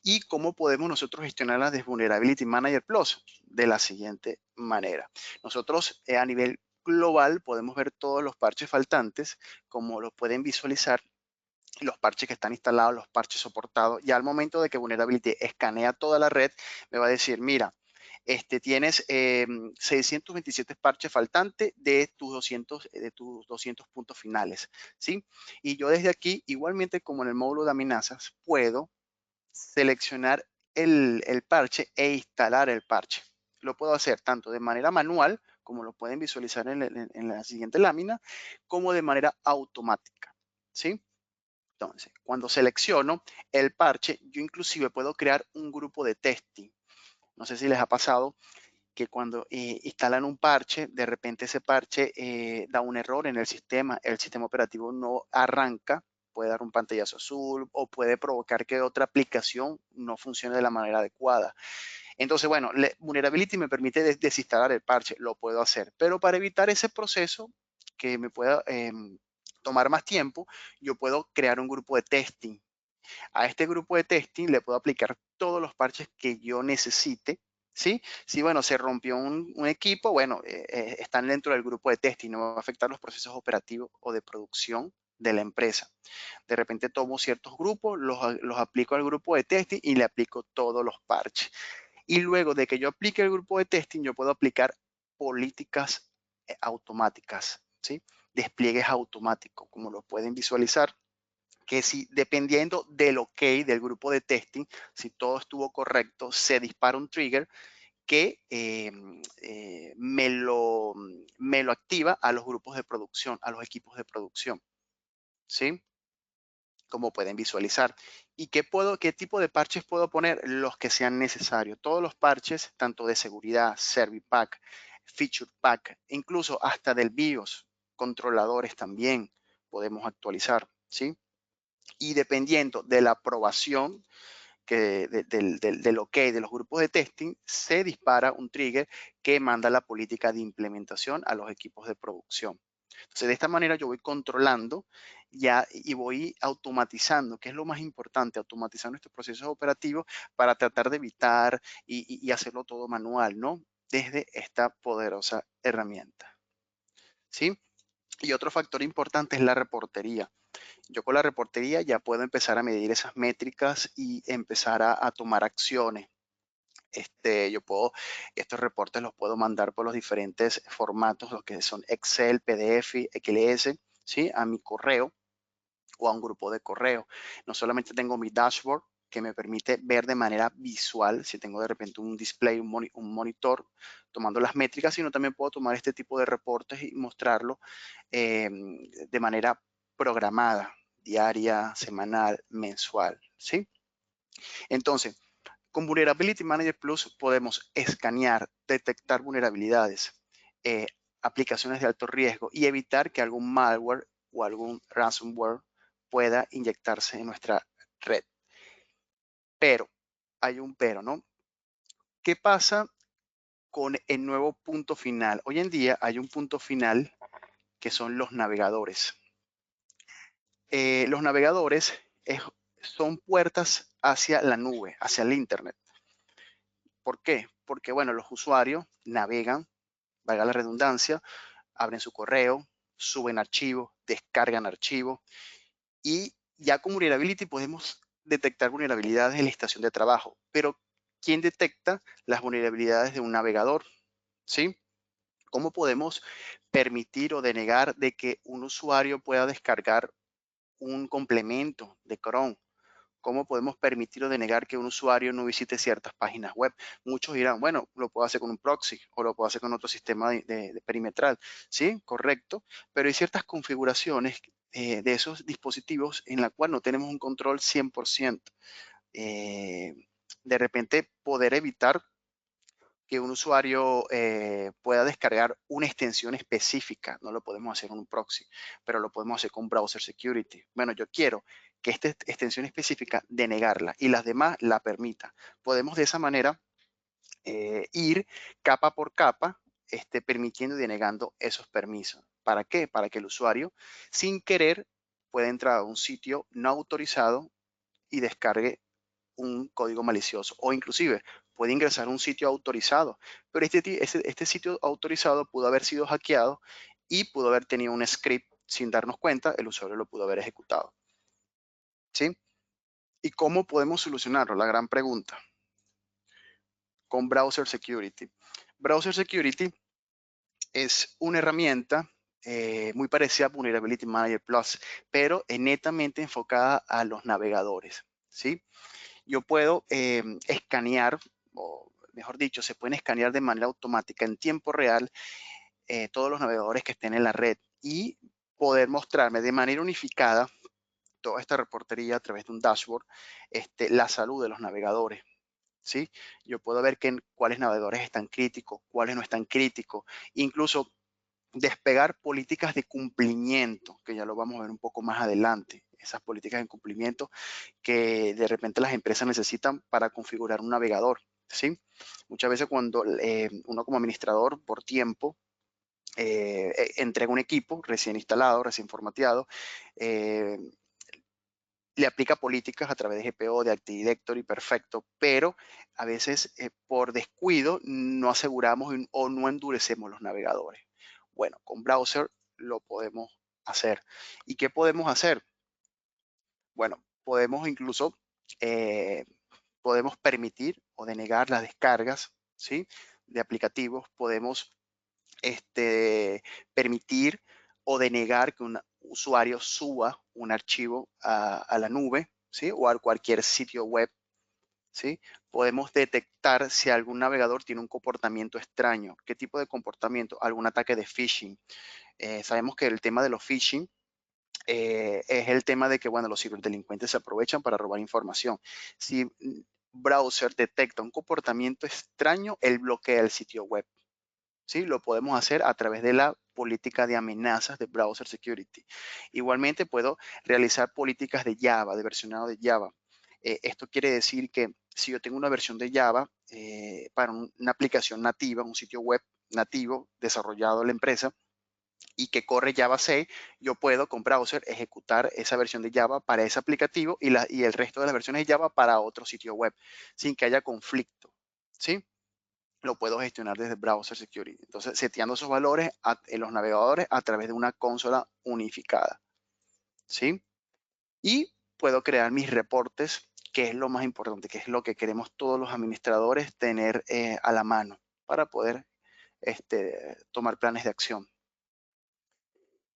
¿Y cómo podemos nosotros gestionar la de Vulnerability Manager Plus? De la siguiente manera. Nosotros a nivel global podemos ver todos los parches faltantes, como los pueden visualizar, los parches que están instalados, los parches soportados. Y al momento de que Vulnerability escanea toda la red, me va a decir, mira, tienes 627 parches faltantes de tus 200 puntos finales, ¿sí? Y yo desde aquí, igualmente como en el módulo de amenazas, puedo seleccionar el parche e instalar el parche. Lo puedo hacer tanto de manera manual, como lo pueden visualizar en la siguiente lámina, como de manera automática, ¿sí? Entonces, cuando selecciono el parche, yo inclusive puedo crear un grupo de testing. No sé si les ha pasado que cuando instalan un parche, de repente ese parche da un error en el sistema operativo no arranca, puede dar un pantallazo azul o puede provocar que otra aplicación no funcione de la manera adecuada. Entonces, bueno, Vulnerability me permite desinstalar el parche, lo puedo hacer. Pero para evitar ese proceso que me pueda tomar más tiempo, yo puedo crear un grupo de testing. A este grupo de testing le puedo aplicar todos los parches que yo necesite, ¿sí? Si, bueno, se rompió un equipo, bueno, están dentro del grupo de testing, no va a afectar los procesos operativos o de producción de la empresa. De repente tomo ciertos grupos, los aplico al grupo de testing y le aplico todos los parches. Y luego de que yo aplique el grupo de testing, yo puedo aplicar políticas automáticas, ¿sí? Despliegues automáticos, como lo pueden visualizar, que si dependiendo del OK del grupo de testing, si todo estuvo correcto, se dispara un trigger que me lo activa a los grupos de producción, a los equipos de producción, ¿sí? Como pueden visualizar. ¿Y qué tipo de parches puedo poner? Los que sean necesarios. Todos los parches, tanto de seguridad, Service Pack, Feature Pack, incluso hasta del BIOS, controladores también podemos actualizar, ¿sí? Y dependiendo de la aprobación del OK de los grupos de testing, se dispara un trigger que manda la política de implementación a los equipos de producción. Entonces, de esta manera yo voy controlando ya y voy automatizando, que es lo más importante, automatizando estos procesos operativos para tratar de evitar y hacerlo todo manual, ¿no? Desde esta poderosa herramienta, ¿sí? Y otro factor importante es la reportería. Yo con la reportería ya puedo empezar a medir esas métricas y empezar a tomar acciones. Estos reportes los puedo mandar por los diferentes formatos, los que son Excel, PDF, XLS, ¿sí? A mi correo o a un grupo de correo. No solamente tengo mi dashboard que me permite ver de manera visual, si tengo de repente un display, un monitor tomando las métricas, sino también puedo tomar este tipo de reportes y mostrarlo de manera programada, diaria, semanal, mensual, ¿sí? Entonces, con Vulnerability Manager Plus podemos escanear, detectar vulnerabilidades, aplicaciones de alto riesgo y evitar que algún malware o algún ransomware pueda inyectarse en nuestra red. Pero, hay un pero, ¿no? ¿Qué pasa con el nuevo punto final? Hoy en día hay un punto final que son los navegadores. Los navegadores son puertas hacia la nube, hacia el Internet. ¿Por qué? Porque, bueno, los usuarios navegan, valga la redundancia, abren su correo, suben archivos, descargan archivos y ya con Vulnerability podemos detectar vulnerabilidades en la estación de trabajo. Pero, ¿quién detecta las vulnerabilidades de un navegador? ¿Sí? ¿Cómo podemos permitir o denegar de que un usuario pueda descargar un complemento de Chrome? ¿Cómo podemos permitir o denegar que un usuario no visite ciertas páginas web? Muchos dirán, bueno, lo puedo hacer con un proxy o lo puedo hacer con otro sistema de perimetral. Sí, correcto, pero hay ciertas configuraciones de esos dispositivos en la cual no tenemos un control 100%. De repente poder evitar que un usuario pueda descargar una extensión específica. No lo podemos hacer con un proxy, pero lo podemos hacer con Browser Security. Bueno, yo quiero que esta extensión específica denegarla y las demás la permita. Podemos de esa manera ir capa por capa, permitiendo y denegando esos permisos. ¿Para qué? Para que el usuario, sin querer, pueda entrar a un sitio no autorizado y descargue un código malicioso, o inclusive puede ingresar a un sitio autorizado, pero este sitio autorizado pudo haber sido hackeado y pudo haber tenido un script sin darnos cuenta, el usuario lo pudo haber ejecutado. ¿Sí? ¿Y cómo podemos solucionarlo? La gran pregunta. Con Browser Security. Browser Security es una herramienta muy parecida a Vulnerability Manager Plus, pero netamente enfocada a los navegadores. ¿Sí? Yo puedo escanear, o mejor dicho, se pueden escanear de manera automática en tiempo real todos los navegadores que estén en la red y poder mostrarme de manera unificada toda esta reportería a través de un dashboard, la salud de los navegadores. ¿Sí? Yo puedo ver cuáles navegadores están críticos, cuáles no están críticos, incluso despegar políticas de cumplimiento, que ya lo vamos a ver un poco más adelante, esas políticas de cumplimiento que de repente las empresas necesitan para configurar un navegador. ¿sí? Muchas veces cuando uno como administrador por tiempo entrega un equipo recién instalado, recién formateado, le aplica políticas a través de GPO, de Active Directory, perfecto, pero a veces por descuido no aseguramos o no endurecemos los navegadores. Bueno, con browser lo podemos hacer. ¿Y qué podemos hacer? Bueno, podemos incluso podemos permitir o denegar las descargas, ¿sí?, de aplicativos. Podemos permitir o denegar que un usuario suba un archivo a la nube, ¿sí?, o a cualquier sitio web, ¿sí? Podemos detectar si algún navegador tiene un comportamiento extraño. ¿Qué tipo de comportamiento? Algún ataque de phishing. Sabemos que el tema de los phishing es el tema de que, bueno, los ciberdelincuentes se aprovechan para robar información. Si browser detecta un comportamiento extraño, él bloquea el sitio web. ¿Sí? Lo podemos hacer a través de la política de amenazas de Browser Security. Igualmente puedo realizar políticas de Java, de versionado de Java. Esto quiere decir que si yo tengo una versión de Java para una aplicación nativa, un sitio web nativo desarrollado en la empresa y que corre Java 6, yo puedo con browser ejecutar esa versión de Java para ese aplicativo y el resto de las versiones de Java para otro sitio web sin que haya conflicto, ¿sí? Lo puedo gestionar desde Browser Security. Entonces, seteando esos valores en los navegadores a través de una consola unificada, ¿sí? Y puedo crear mis reportes, que es lo más importante, que es lo que queremos todos los administradores tener a la mano para poder tomar planes de acción.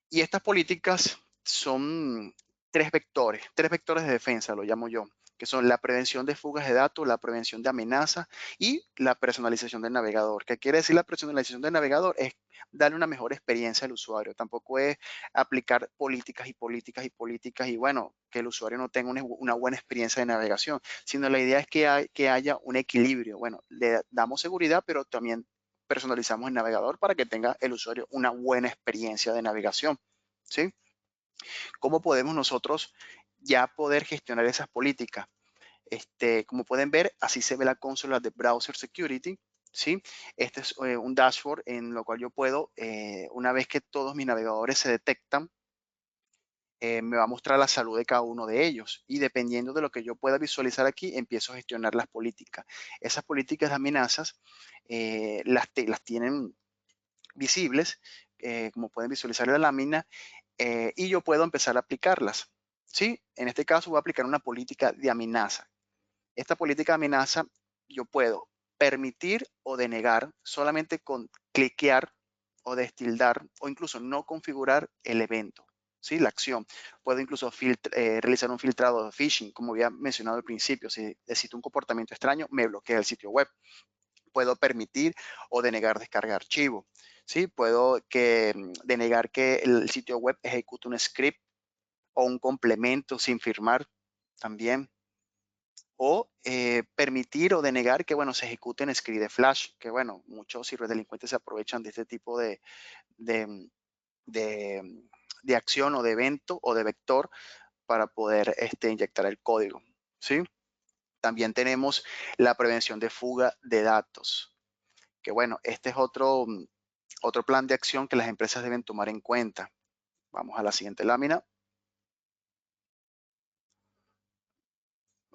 Y estas políticas son tres vectores de defensa, lo llamo yo, que son la prevención de fugas de datos, la prevención de amenazas y la personalización del navegador. ¿Qué quiere decir la personalización del navegador? Es darle una mejor experiencia al usuario. Tampoco es aplicar políticas y políticas y políticas y, bueno, que el usuario no tenga una buena experiencia de navegación, sino la idea es que haya un equilibrio. Bueno, le damos seguridad, pero también personalizamos el navegador para que tenga el usuario una buena experiencia de navegación, ¿sí? ¿Cómo podemos nosotros ya poder gestionar esas políticas? Como pueden ver, así se ve la consola de Browser Security, ¿sí? Este es un dashboard en lo cual yo puedo, una vez que todos mis navegadores se detectan, me va a mostrar la salud de cada uno de ellos y dependiendo de lo que yo pueda visualizar aquí, empiezo a gestionar las políticas. Esas políticas de amenazas las tienen visibles, como pueden visualizar en la lámina, y yo puedo empezar a aplicarlas, ¿sí? En este caso voy a aplicar una política de amenaza. Esta política de amenaza yo puedo permitir o denegar solamente con cliquear o destildar o incluso no configurar el evento, ¿sí? La acción. Puedo incluso realizar un filtrado de phishing, como había mencionado al principio. Si necesito un comportamiento extraño, me bloquea el sitio web. Puedo permitir o denegar descarga archivo, ¿sí? Puedo denegar que el sitio web ejecute un script o un complemento sin firmar también. O permitir o denegar que, bueno, se ejecuten script de flash, que, bueno, muchos ciberdelincuentes se aprovechan de este tipo de, de acción o de evento o de vector para poder inyectar el código, ¿sí? También tenemos la prevención de fuga de datos, que, bueno, este es otro plan de acción que las empresas deben tomar en cuenta. Vamos a la siguiente lámina.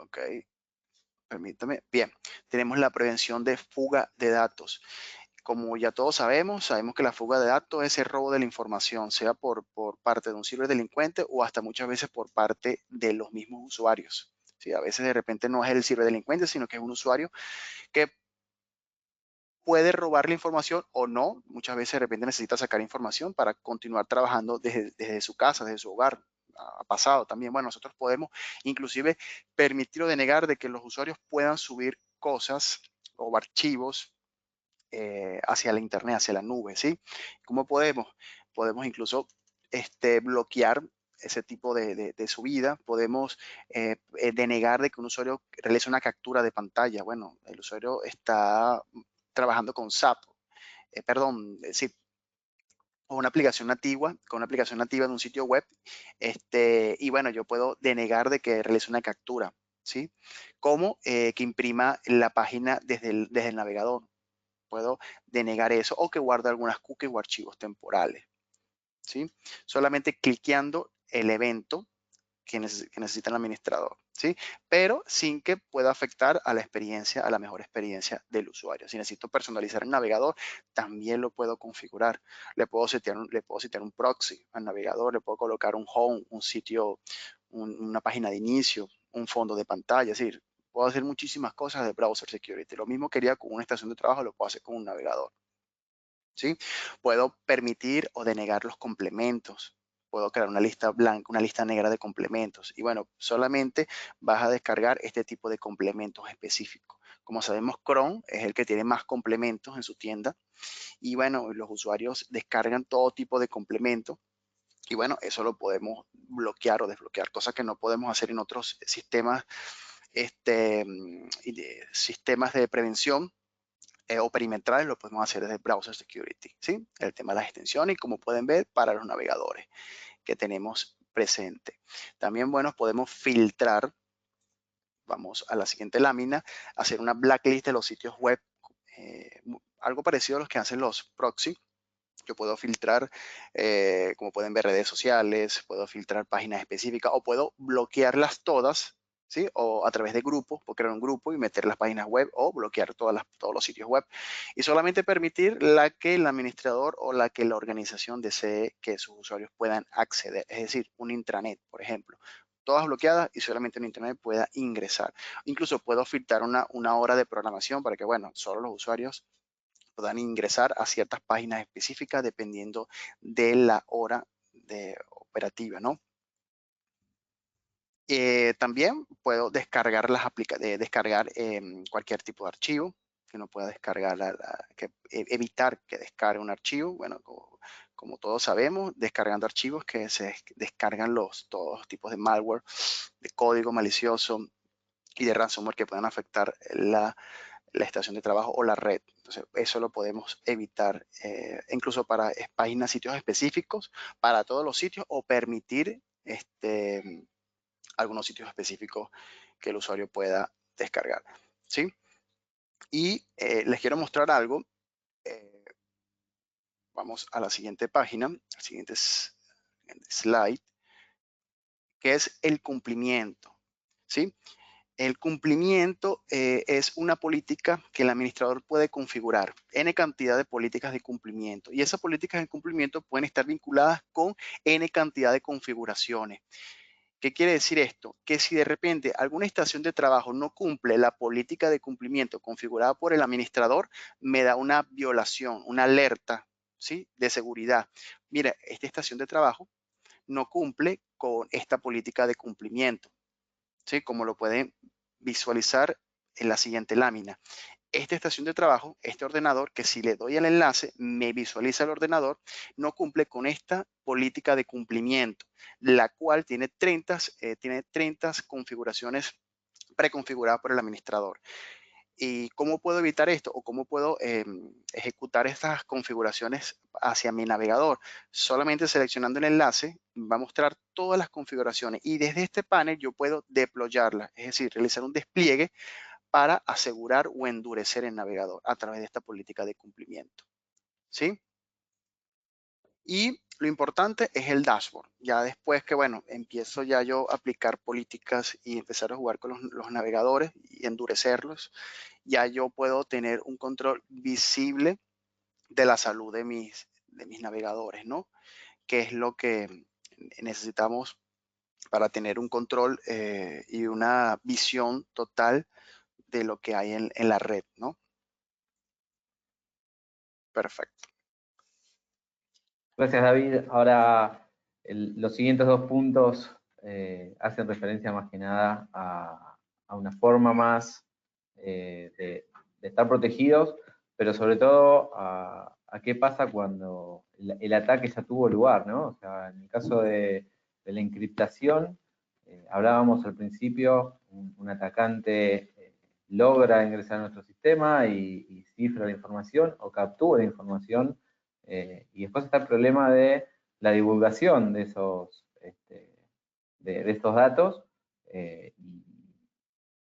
Ok, permítame. Bien, tenemos la prevención de fuga de datos. Como ya todos sabemos que la fuga de datos es el robo de la información, sea por parte de un ciberdelincuente o hasta muchas veces por parte de los mismos usuarios. ¿Sí? A veces de repente no es el ciberdelincuente, sino que es un usuario que puede robar la información o no. Muchas veces de repente necesita sacar información para continuar trabajando desde su casa, desde su hogar. Ha pasado también. Bueno, nosotros podemos inclusive permitir o denegar de que los usuarios puedan subir cosas o archivos hacia la internet, hacia la nube, ¿sí? ¿Cómo podemos? Podemos incluso bloquear ese tipo de subida. Podemos denegar de que un usuario realice una captura de pantalla. Bueno, el usuario está trabajando con SAP, sí, con una aplicación nativa, de un sitio web, y bueno, yo puedo denegar de que realice una captura, ¿sí? Como que imprima la página desde el navegador. Puedo denegar eso o que guarde algunas cookies o archivos temporales, ¿sí? Solamente cliqueando el evento que necesita el administrador, ¿sí? Pero sin que pueda afectar a la experiencia, a la mejor experiencia del usuario. Si necesito personalizar el navegador, también lo puedo configurar. Le puedo setear un proxy al navegador, le puedo colocar un home, un sitio, una página de inicio, un fondo de pantalla, es decir, puedo hacer muchísimas cosas de browser security. Lo mismo quería con una estación de trabajo, lo puedo hacer con un navegador, ¿sí? Puedo permitir o denegar los complementos. Puedo crear una lista blanca, una lista negra de complementos. Y bueno, solamente vas a descargar este tipo de complementos específicos. Como sabemos, Chrome es el que tiene más complementos en su tienda. Y bueno, los usuarios descargan todo tipo de complementos. Y bueno, eso lo podemos bloquear o desbloquear, cosa que no podemos hacer en otros sistemas, sistemas de prevención o perimetrales. Lo podemos hacer desde Browser Security, ¿sí? El tema de las extensiones y, como pueden ver, para los navegadores que tenemos presente. También, bueno, podemos filtrar. Vamos a la siguiente lámina, hacer una blacklist de los sitios web, algo parecido a los que hacen los proxy. Yo puedo filtrar, como pueden ver, redes sociales, puedo filtrar páginas específicas o puedo bloquearlas todas, ¿sí? O a través de grupos, puedo crear un grupo y meter las páginas web o bloquear todos los sitios web y solamente permitir la que el administrador o la que la organización desee que sus usuarios puedan acceder. Es decir, un intranet, por ejemplo. Todas bloqueadas y solamente un internet pueda ingresar. Incluso puedo filtrar una hora de programación para que, bueno, solo los usuarios puedan ingresar a ciertas páginas específicas dependiendo de la hora de operativa, ¿no? También puedo descargar cualquier tipo de archivo que no pueda descargar, evitar que descargue un archivo. Bueno, como todos sabemos, descargando archivos que se descargan todos los tipos de malware, de código malicioso y de ransomware que puedan afectar la estación de trabajo o la red. Entonces, eso lo podemos evitar, incluso para páginas, sitios específicos, para todos los sitios, o permitir algunos sitios específicos que el usuario pueda descargar, ¿sí? Y les quiero mostrar algo. Vamos a la siguiente página, al siguiente slide, que es el cumplimiento, ¿sí? El cumplimiento es una política que el administrador puede configurar, N cantidad de políticas de cumplimiento. Y esas políticas de cumplimiento pueden estar vinculadas con N cantidad de configuraciones. ¿Qué quiere decir esto? Que si de repente alguna estación de trabajo no cumple la política de cumplimiento configurada por el administrador, me da una violación, una alerta, ¿sí? De seguridad. Mira, esta estación de trabajo no cumple con esta política de cumplimiento, ¿sí? Como lo pueden visualizar en la siguiente lámina. Esta estación de trabajo, este ordenador, que si le doy al enlace, me visualiza el ordenador, no cumple con esta política de cumplimiento, la cual tiene 30 configuraciones preconfiguradas por el administrador. ¿Y cómo puedo evitar esto? ¿O cómo puedo ejecutar estas configuraciones hacia mi navegador? Solamente seleccionando el enlace, va a mostrar todas las configuraciones y desde este panel yo puedo deployarlas, es decir, realizar un despliegue para asegurar o endurecer el navegador a través de esta política de cumplimiento, ¿sí? Y lo importante es el dashboard. Ya después que, bueno, empiezo ya yo a aplicar políticas y empezar a jugar con los navegadores y endurecerlos, ya yo puedo tener un control visible de la salud de mis navegadores, ¿no? Que es lo que necesitamos para tener un control y una visión total de lo que hay en la red, ¿no? Perfecto. Gracias, David. Ahora, los siguientes dos puntos hacen referencia más que nada a una forma más de estar protegidos, pero sobre todo a qué pasa cuando el ataque ya tuvo lugar, ¿no? O sea, en el caso de la encriptación, hablábamos al principio, un atacante logra ingresar a nuestro sistema y cifra la información o captura la información. Y después está el problema de la divulgación de estos datos.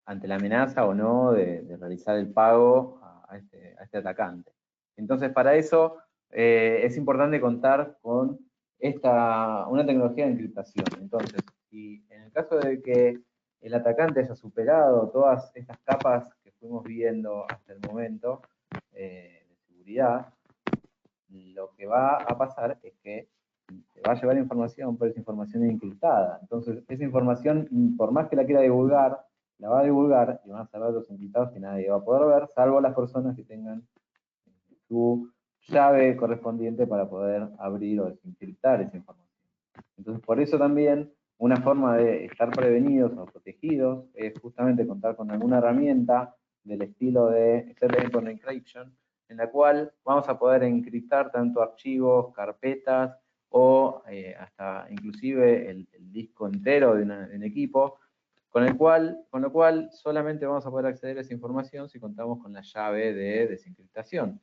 ante la amenaza o no de realizar el pago a este atacante. Entonces, para eso es importante contar con una tecnología de encriptación. Entonces, si en el caso de que el atacante haya superado todas estas capas que fuimos viendo hasta el momento de seguridad, lo que va a pasar es que se va a llevar información, pero esa información es encriptada. Entonces, esa información, por más que la quiera divulgar, la va a divulgar y van a saber los encriptados que nadie va a poder ver, salvo las personas que tengan su llave correspondiente para poder abrir o desencriptar esa información. Entonces, por eso también una forma de estar prevenidos o protegidos es justamente contar con alguna herramienta del estilo de Endpoint Encryption, en la cual vamos a poder encriptar tanto archivos, carpetas o hasta inclusive el disco entero de un equipo, con lo cual solamente vamos a poder acceder a esa información si contamos con la llave de desencriptación.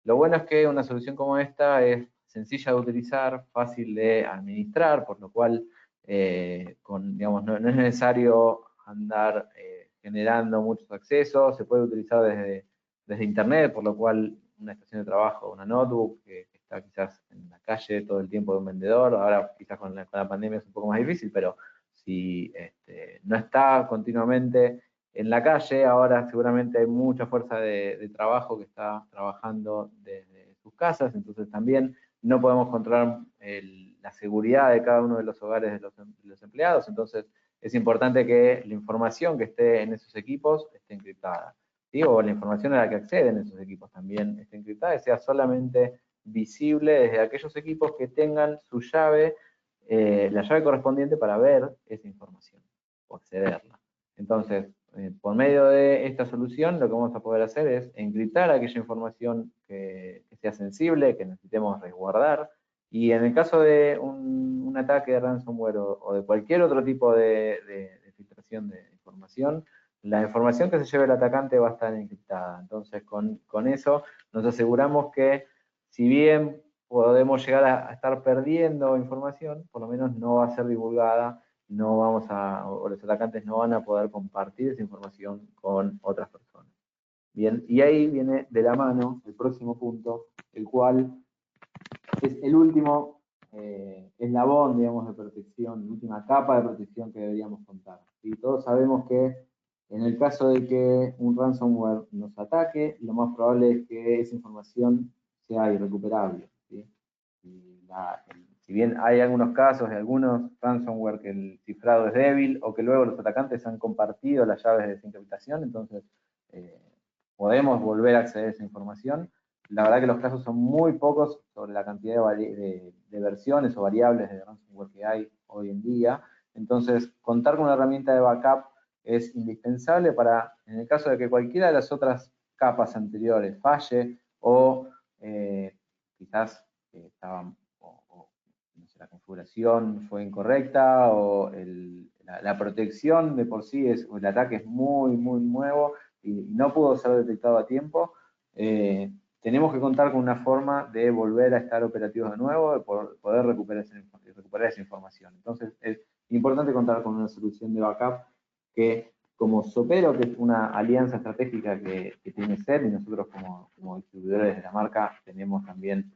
Lo bueno es que una solución como esta es sencilla de utilizar, fácil de administrar, por lo cual digamos, no es necesario andar generando muchos accesos, se puede utilizar desde internet, por lo cual una estación de trabajo, una notebook que está quizás en la calle todo el tiempo de un vendedor, ahora quizás con la pandemia es un poco más difícil, pero si no está continuamente en la calle, ahora seguramente hay mucha fuerza de trabajo que está trabajando desde sus casas, entonces también no podemos controlar la seguridad de cada uno de los hogares de los empleados, entonces es importante que la información que esté en esos equipos esté encriptada, ¿sí? O la información a la que acceden esos equipos también esté encriptada y sea solamente visible desde aquellos equipos que tengan su llave, la llave correspondiente para ver esa información o accederla. Entonces, por medio de esta solución, lo que vamos a poder hacer es encriptar aquella información que sea sensible, que necesitemos resguardar, y en el caso de un ataque de ransomware o de cualquier otro tipo de filtración de información, la información que se lleve el atacante va a estar encriptada. Entonces, con eso nos aseguramos que, si bien podemos llegar a estar perdiendo información, por lo menos no va a ser divulgada, o los atacantes no van a poder compartir esa información con otras personas. Bien, y ahí viene de la mano el próximo punto, el cual es el último eslabón, digamos, de protección, la última capa de protección que deberíamos contar. ¿Sí? Todos sabemos que en el caso de que un ransomware nos ataque, lo más probable es que esa información sea irrecuperable. ¿Sí? Si bien hay algunos casos de algunos ransomware que el cifrado es débil o que luego los atacantes han compartido las llaves de desencriptación, entonces podemos volver a acceder a esa información. La verdad que los casos son muy pocos sobre la cantidad de versiones o variables de ransomware que hay hoy en día. Entonces, contar con una herramienta de backup es indispensable para, en el caso de que cualquiera de las otras capas anteriores falle o quizás la configuración fue incorrecta o la protección de por sí o el ataque es muy nuevo y no pudo ser detectado a tiempo, tenemos que contar con una forma de volver a estar operativos de nuevo, de poder recuperar esa información. Entonces es importante contar con una solución de backup que, como Sopero, que es una alianza estratégica que tiene SER, y nosotros como distribuidores de la marca tenemos también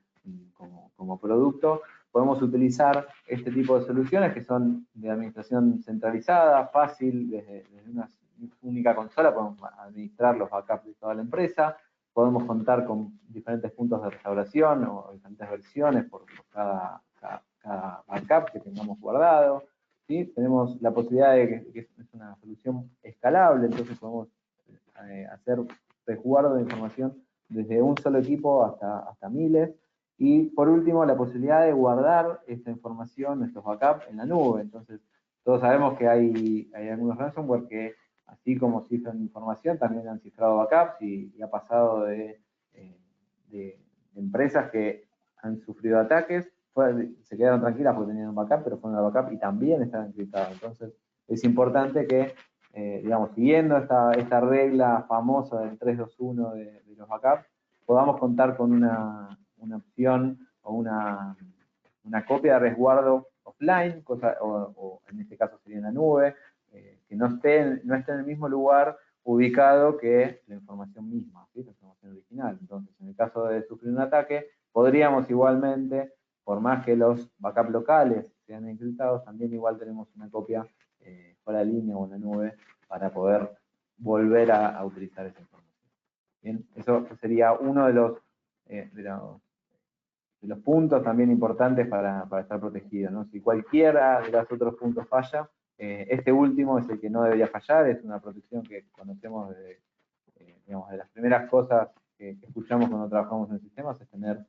como producto, podemos utilizar este tipo de soluciones que son de administración centralizada, fácil, desde una única consola podemos administrar los backups de toda la empresa, podemos contar con diferentes puntos de restauración o diferentes versiones por cada backup que tengamos guardado, ¿sí? Tenemos la posibilidad de que es una solución escalable, entonces podemos hacer resguardo de información desde un solo equipo hasta miles. Y por último, la posibilidad de guardar esta información, estos backups, en la nube. Entonces, todos sabemos que hay algunos ransomware que, así como cifran información, también han cifrado backups y ha pasado de empresas que han sufrido ataques, se quedaron tranquilas porque tenían un backup, pero fueron al backup y también estaban encriptados. Entonces, es importante que, digamos, siguiendo esta regla famosa del 3-2-1 de los backups, podamos contar con una opción o una copia de resguardo offline, o en este caso sería en la nube, no esté en el mismo lugar ubicado que la información misma, ¿sí? La información original. Entonces, en el caso de sufrir un ataque, podríamos igualmente, por más que los backups locales sean encriptados, también igual tenemos una copia fuera de línea o en la nube para poder volver a utilizar esa información. Bien, eso sería uno de los puntos también importantes para estar protegido, ¿no? Si cualquiera de los otros puntos falla, este último es el que no debería fallar, es una protección que conocemos digamos, de las primeras cosas que escuchamos cuando trabajamos en sistemas, es tener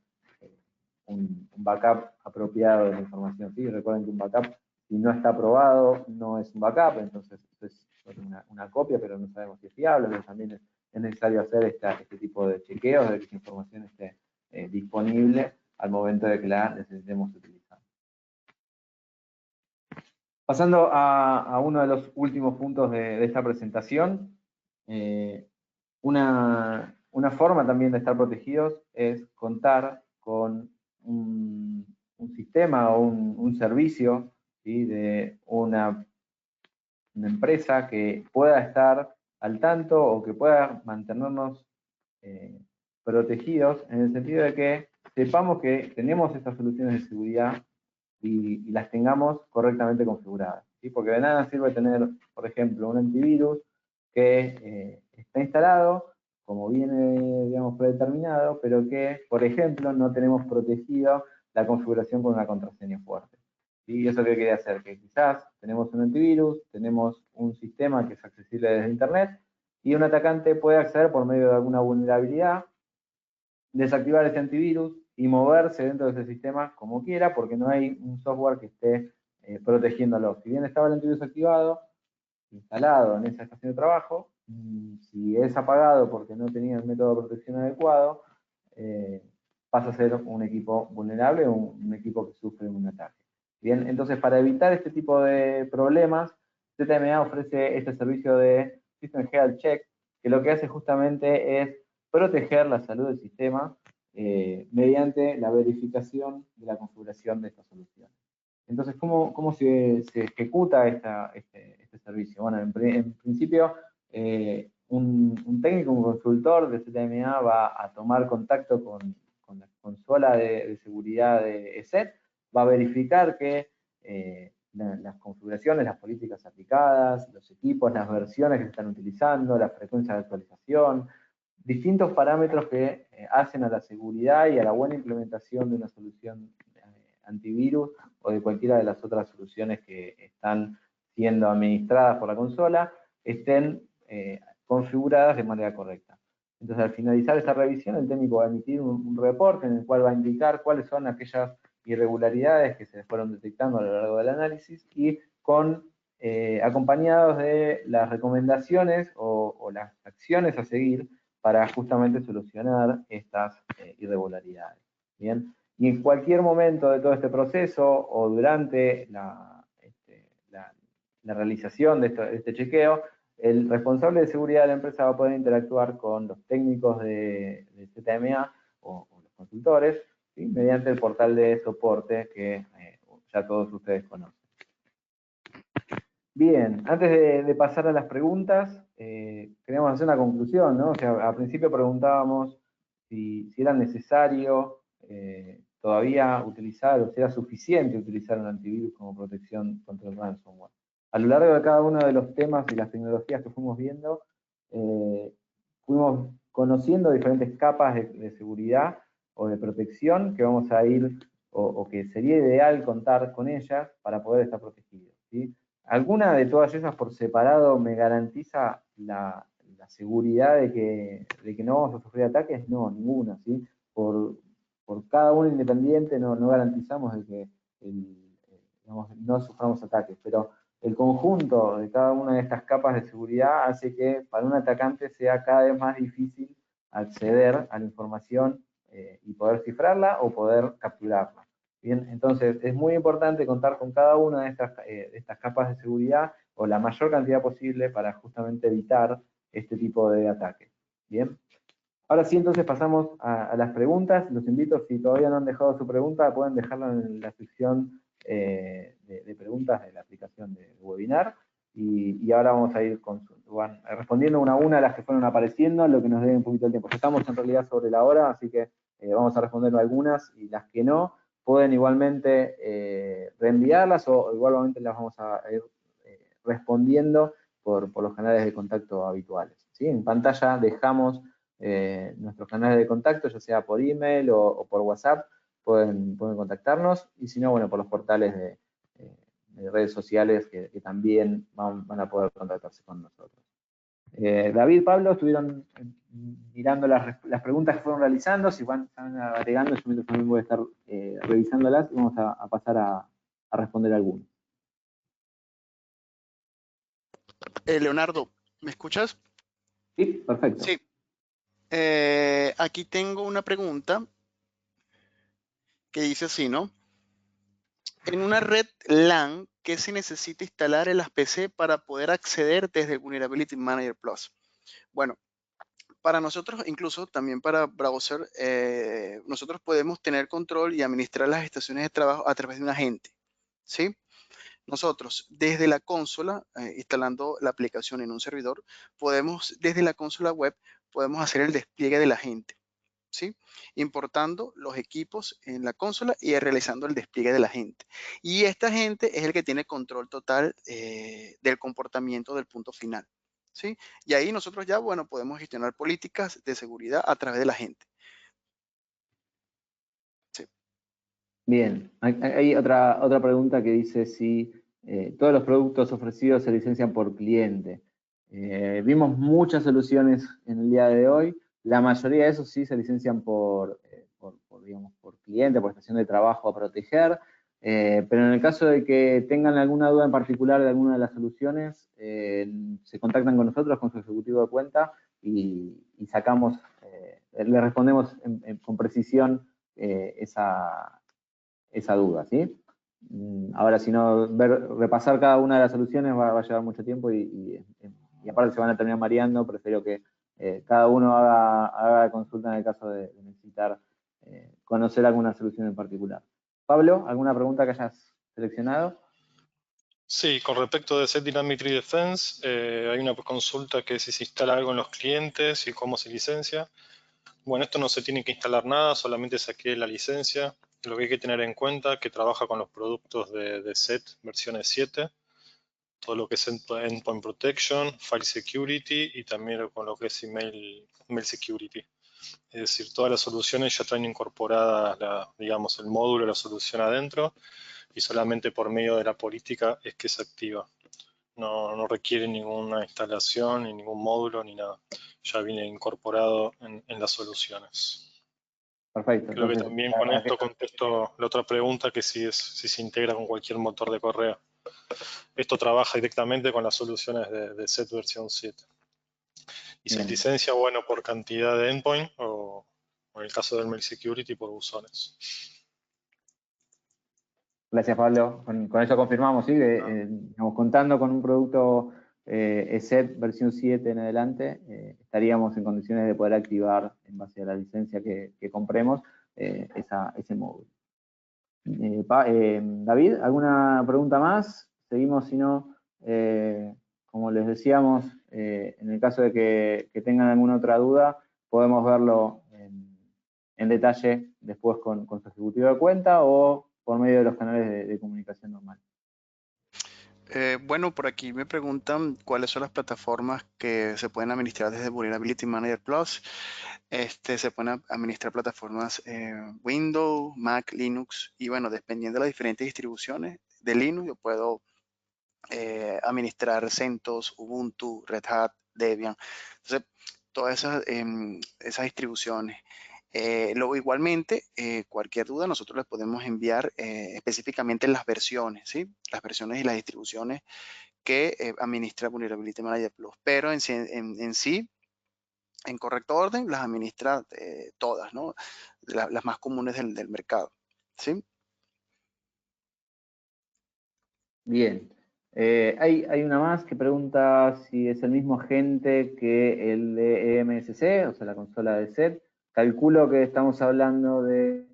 un backup apropiado de la información, ¿sí? Recuerden que un backup, si no está aprobado, no es un backup, entonces es una copia, pero no sabemos si es fiable, entonces también es necesario hacer este tipo de chequeos de que esa información esté disponible al momento de que la necesitemos utilizar. Pasando a uno de los últimos puntos de esta presentación, una forma también de estar protegidos es contar con un sistema o un servicio, ¿sí? De una empresa que pueda estar al tanto o que pueda mantenernos protegidos en el sentido de que sepamos que tenemos estas soluciones de seguridad y las tengamos correctamente configuradas, ¿sí? Porque de nada sirve tener, por ejemplo, un antivirus que está instalado, como viene, digamos, predeterminado, pero que, por ejemplo, no tenemos protegido la configuración con una contraseña fuerte. ¿Sí? ¿Y eso qué quiere hacer? Que quizás tenemos un antivirus, tenemos un sistema que es accesible desde Internet, y un atacante puede acceder por medio de alguna vulnerabilidad, desactivar ese antivirus y moverse dentro de ese sistema como quiera, porque no hay un software que esté protegiéndolo. Si bien estaba el antivirus activado, instalado en esa estación de trabajo, si es apagado porque no tenía el método de protección adecuado, pasa a ser un equipo vulnerable, un equipo que sufre un ataque. Bien, entonces para evitar este tipo de problemas, ZMA ofrece este servicio de System Health Check, que lo que hace justamente es proteger la salud del sistema mediante la verificación de la configuración de esta solución. Entonces, ¿cómo se ejecuta este servicio? Bueno, en principio, un técnico, un consultor de ZMA va a tomar contacto con la consola de seguridad de ESET, va a verificar que las configuraciones, las políticas aplicadas, los equipos, las versiones que se están utilizando, la frecuencia de actualización, distintos parámetros que hacen a la seguridad y a la buena implementación de una solución antivirus o de cualquiera de las otras soluciones que están siendo administradas por la consola, estén configuradas de manera correcta. Entonces, al finalizar esta revisión, el técnico va a emitir un reporte en el cual va a indicar cuáles son aquellas irregularidades que se fueron detectando a lo largo del análisis y acompañados de las recomendaciones o las acciones a seguir para justamente solucionar estas irregularidades. Bien, y en cualquier momento de todo este proceso o durante la realización de este chequeo, el responsable de seguridad de la empresa va a poder interactuar con los técnicos de ZMA o los consultores, ¿sí? Mediante el portal de soporte que ya todos ustedes conocen. Bien, antes de pasar a las preguntas, queríamos hacer una conclusión, ¿no? O sea, al principio preguntábamos si era necesario todavía utilizar, o si era suficiente utilizar un antivirus como protección contra el ransomware. A lo largo de cada uno de los temas y las tecnologías que fuimos viendo, fuimos conociendo diferentes capas de seguridad o de protección que vamos a ir, o que sería ideal contar con ellas para poder estar protegidos, ¿sí? ¿Alguna de todas esas por separado me garantiza la seguridad de que no vamos a sufrir ataques? No, ninguna, ¿sí? Por cada uno independiente no garantizamos de que digamos, no suframos ataques, pero el conjunto de cada una de estas capas de seguridad hace que para un atacante sea cada vez más difícil acceder a la información y poder cifrarla o poder capturarla. Bien, entonces es muy importante contar con cada una de estas capas de seguridad o la mayor cantidad posible para justamente evitar este tipo de ataques. Bien, ahora sí, entonces pasamos a las preguntas. Los invito, si todavía no han dejado su pregunta, pueden dejarla en la sección de preguntas de la aplicación de webinar. y ahora vamos a ir respondiendo una a una las que fueron apareciendo, lo que nos dé un poquito de tiempo. Ya estamos en realidad sobre la hora, así que vamos a responder algunas, y las que no, pueden igualmente reenviarlas o igualmente las vamos a ir respondiendo por los canales de contacto habituales, ¿sí? En pantalla dejamos nuestros canales de contacto, ya sea por email o por WhatsApp, pueden contactarnos, y si no, bueno, por los portales de redes sociales que también van a poder contactarse con nosotros. David, Pablo, estuvieron mirando las preguntas que fueron realizando, si van agregando, yo también voy a estar revisándolas y vamos a pasar a responder algunas. Leonardo, ¿me escuchas? Sí, perfecto. Sí. Aquí tengo una pregunta que dice así, ¿no? En una red LAN, ¿qué se necesita instalar en las PC para poder acceder desde el Vulnerability Manager Plus? Bueno, para nosotros, incluso también para browser, nosotros podemos tener control y administrar las estaciones de trabajo a través de un agente, ¿sí? Nosotros, desde la consola, instalando la aplicación en un servidor, desde la consola web, podemos hacer el despliegue del agente, ¿sí? Importando los equipos en la consola y realizando el despliegue de la gente. Y este agente es el que tiene control total del comportamiento del punto final, ¿sí? Y ahí nosotros ya, bueno, podemos gestionar políticas de seguridad a través de la gente. Sí. Bien, hay otra pregunta que dice si todos los productos ofrecidos se licencian por cliente. Vimos muchas soluciones en el día de hoy. La mayoría de esos sí se licencian digamos, por cliente, por estación de trabajo a proteger. Pero en el caso de que tengan alguna duda en particular de alguna de las soluciones, se contactan con nosotros, con su ejecutivo de cuenta, y sacamos, le respondemos con precisión esa duda, ¿sí? Ahora, si no, repasar cada una de las soluciones va a llevar mucho tiempo y aparte se van a terminar mareando. Prefiero que cada uno haga consulta en el caso de necesitar conocer alguna solución en particular. Pablo, ¿alguna pregunta que hayas seleccionado? Sí, con respecto de Set Dynamic Tree Defense, hay una consulta que es si se instala algo en los clientes y cómo se licencia. Bueno, esto no se tiene que instalar nada, solamente se adquiere la licencia. Lo que hay que tener en cuenta es que trabaja con los productos de Set versiones 7, todo lo que es Endpoint Protection, File Security y también con lo que es Email Security. Es decir, todas las soluciones ya traen incorporadas, digamos, el módulo, la solución adentro, y solamente por medio de la política es que se activa. No requiere ninguna instalación, ni ningún módulo, ni nada. Ya viene incorporado en las soluciones. Perfecto. Creo que Entonces, también con esto contesto la otra pregunta, que si se integra con cualquier motor de correo. Esto trabaja directamente con las soluciones de Set versión 7. Y se licencia, bueno, por cantidad de endpoint o en el caso del Mail Security por buzones. Gracias, Pablo. Con eso confirmamos, ¿sí? Digamos, contando con un producto ESET versión 7 en adelante, estaríamos en condiciones de poder activar, en base a la licencia que compremos, ese módulo. David, ¿alguna pregunta más? Seguimos, si no, como les decíamos, en el caso de que tengan alguna otra duda, podemos verlo en detalle después con su ejecutivo de cuenta o por medio de los canales de comunicación normal. Bueno, por aquí me preguntan cuáles son las plataformas que se pueden administrar desde Vulnerability Manager Plus. Se pueden administrar plataformas Windows, Mac, Linux, y bueno, dependiendo de las diferentes distribuciones de Linux, yo puedo administrar CentOS, Ubuntu, Red Hat, Debian. Entonces, todas esas distribuciones. Luego, igualmente, cualquier duda nosotros les podemos enviar específicamente las versiones, ¿sí? Las versiones y las distribuciones que administra Vulnerability Manager Plus. Pero en sí, en correcto orden, las administra todas, ¿no? Las más comunes del mercado, ¿sí? Bien. Hay una más que pregunta si es el mismo agente que el de EMSC, o sea, la consola de SET. Calculo que estamos hablando de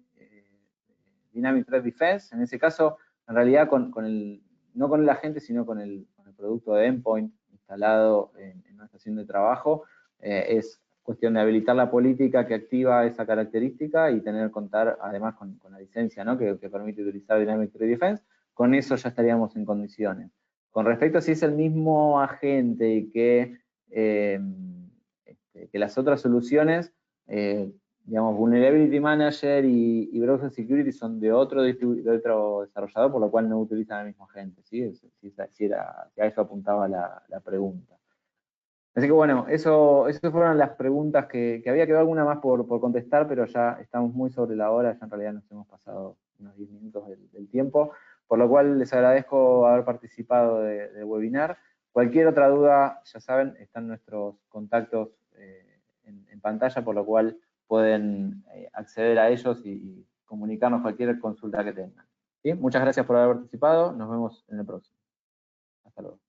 Dynamic Threat Defense. En ese caso, en realidad, no con el agente, sino con el producto de endpoint instalado en una estación de trabajo, es cuestión de habilitar la política que activa esa característica y contar además con la licencia, ¿no? que permite utilizar Dynamic Tree Defense. Con eso ya estaríamos en condiciones. Con respecto a si es el mismo agente y que las otras soluciones, digamos, Vulnerability Manager y Browser Security son de otro desarrollador, por lo cual no utilizan el mismo agente, ¿sí? Si a eso apuntaba la pregunta. Así que bueno, esas fueron las preguntas que había quedado alguna más por contestar, pero ya estamos muy sobre la hora, ya en realidad nos hemos pasado unos 10 minutos del tiempo, por lo cual les agradezco haber participado del webinar. Cualquier otra duda, ya saben, están nuestros contactos en pantalla, por lo cual pueden acceder a ellos y comunicarnos cualquier consulta que tengan. ¿Sí? Muchas gracias por haber participado, nos vemos en el próximo. Hasta luego.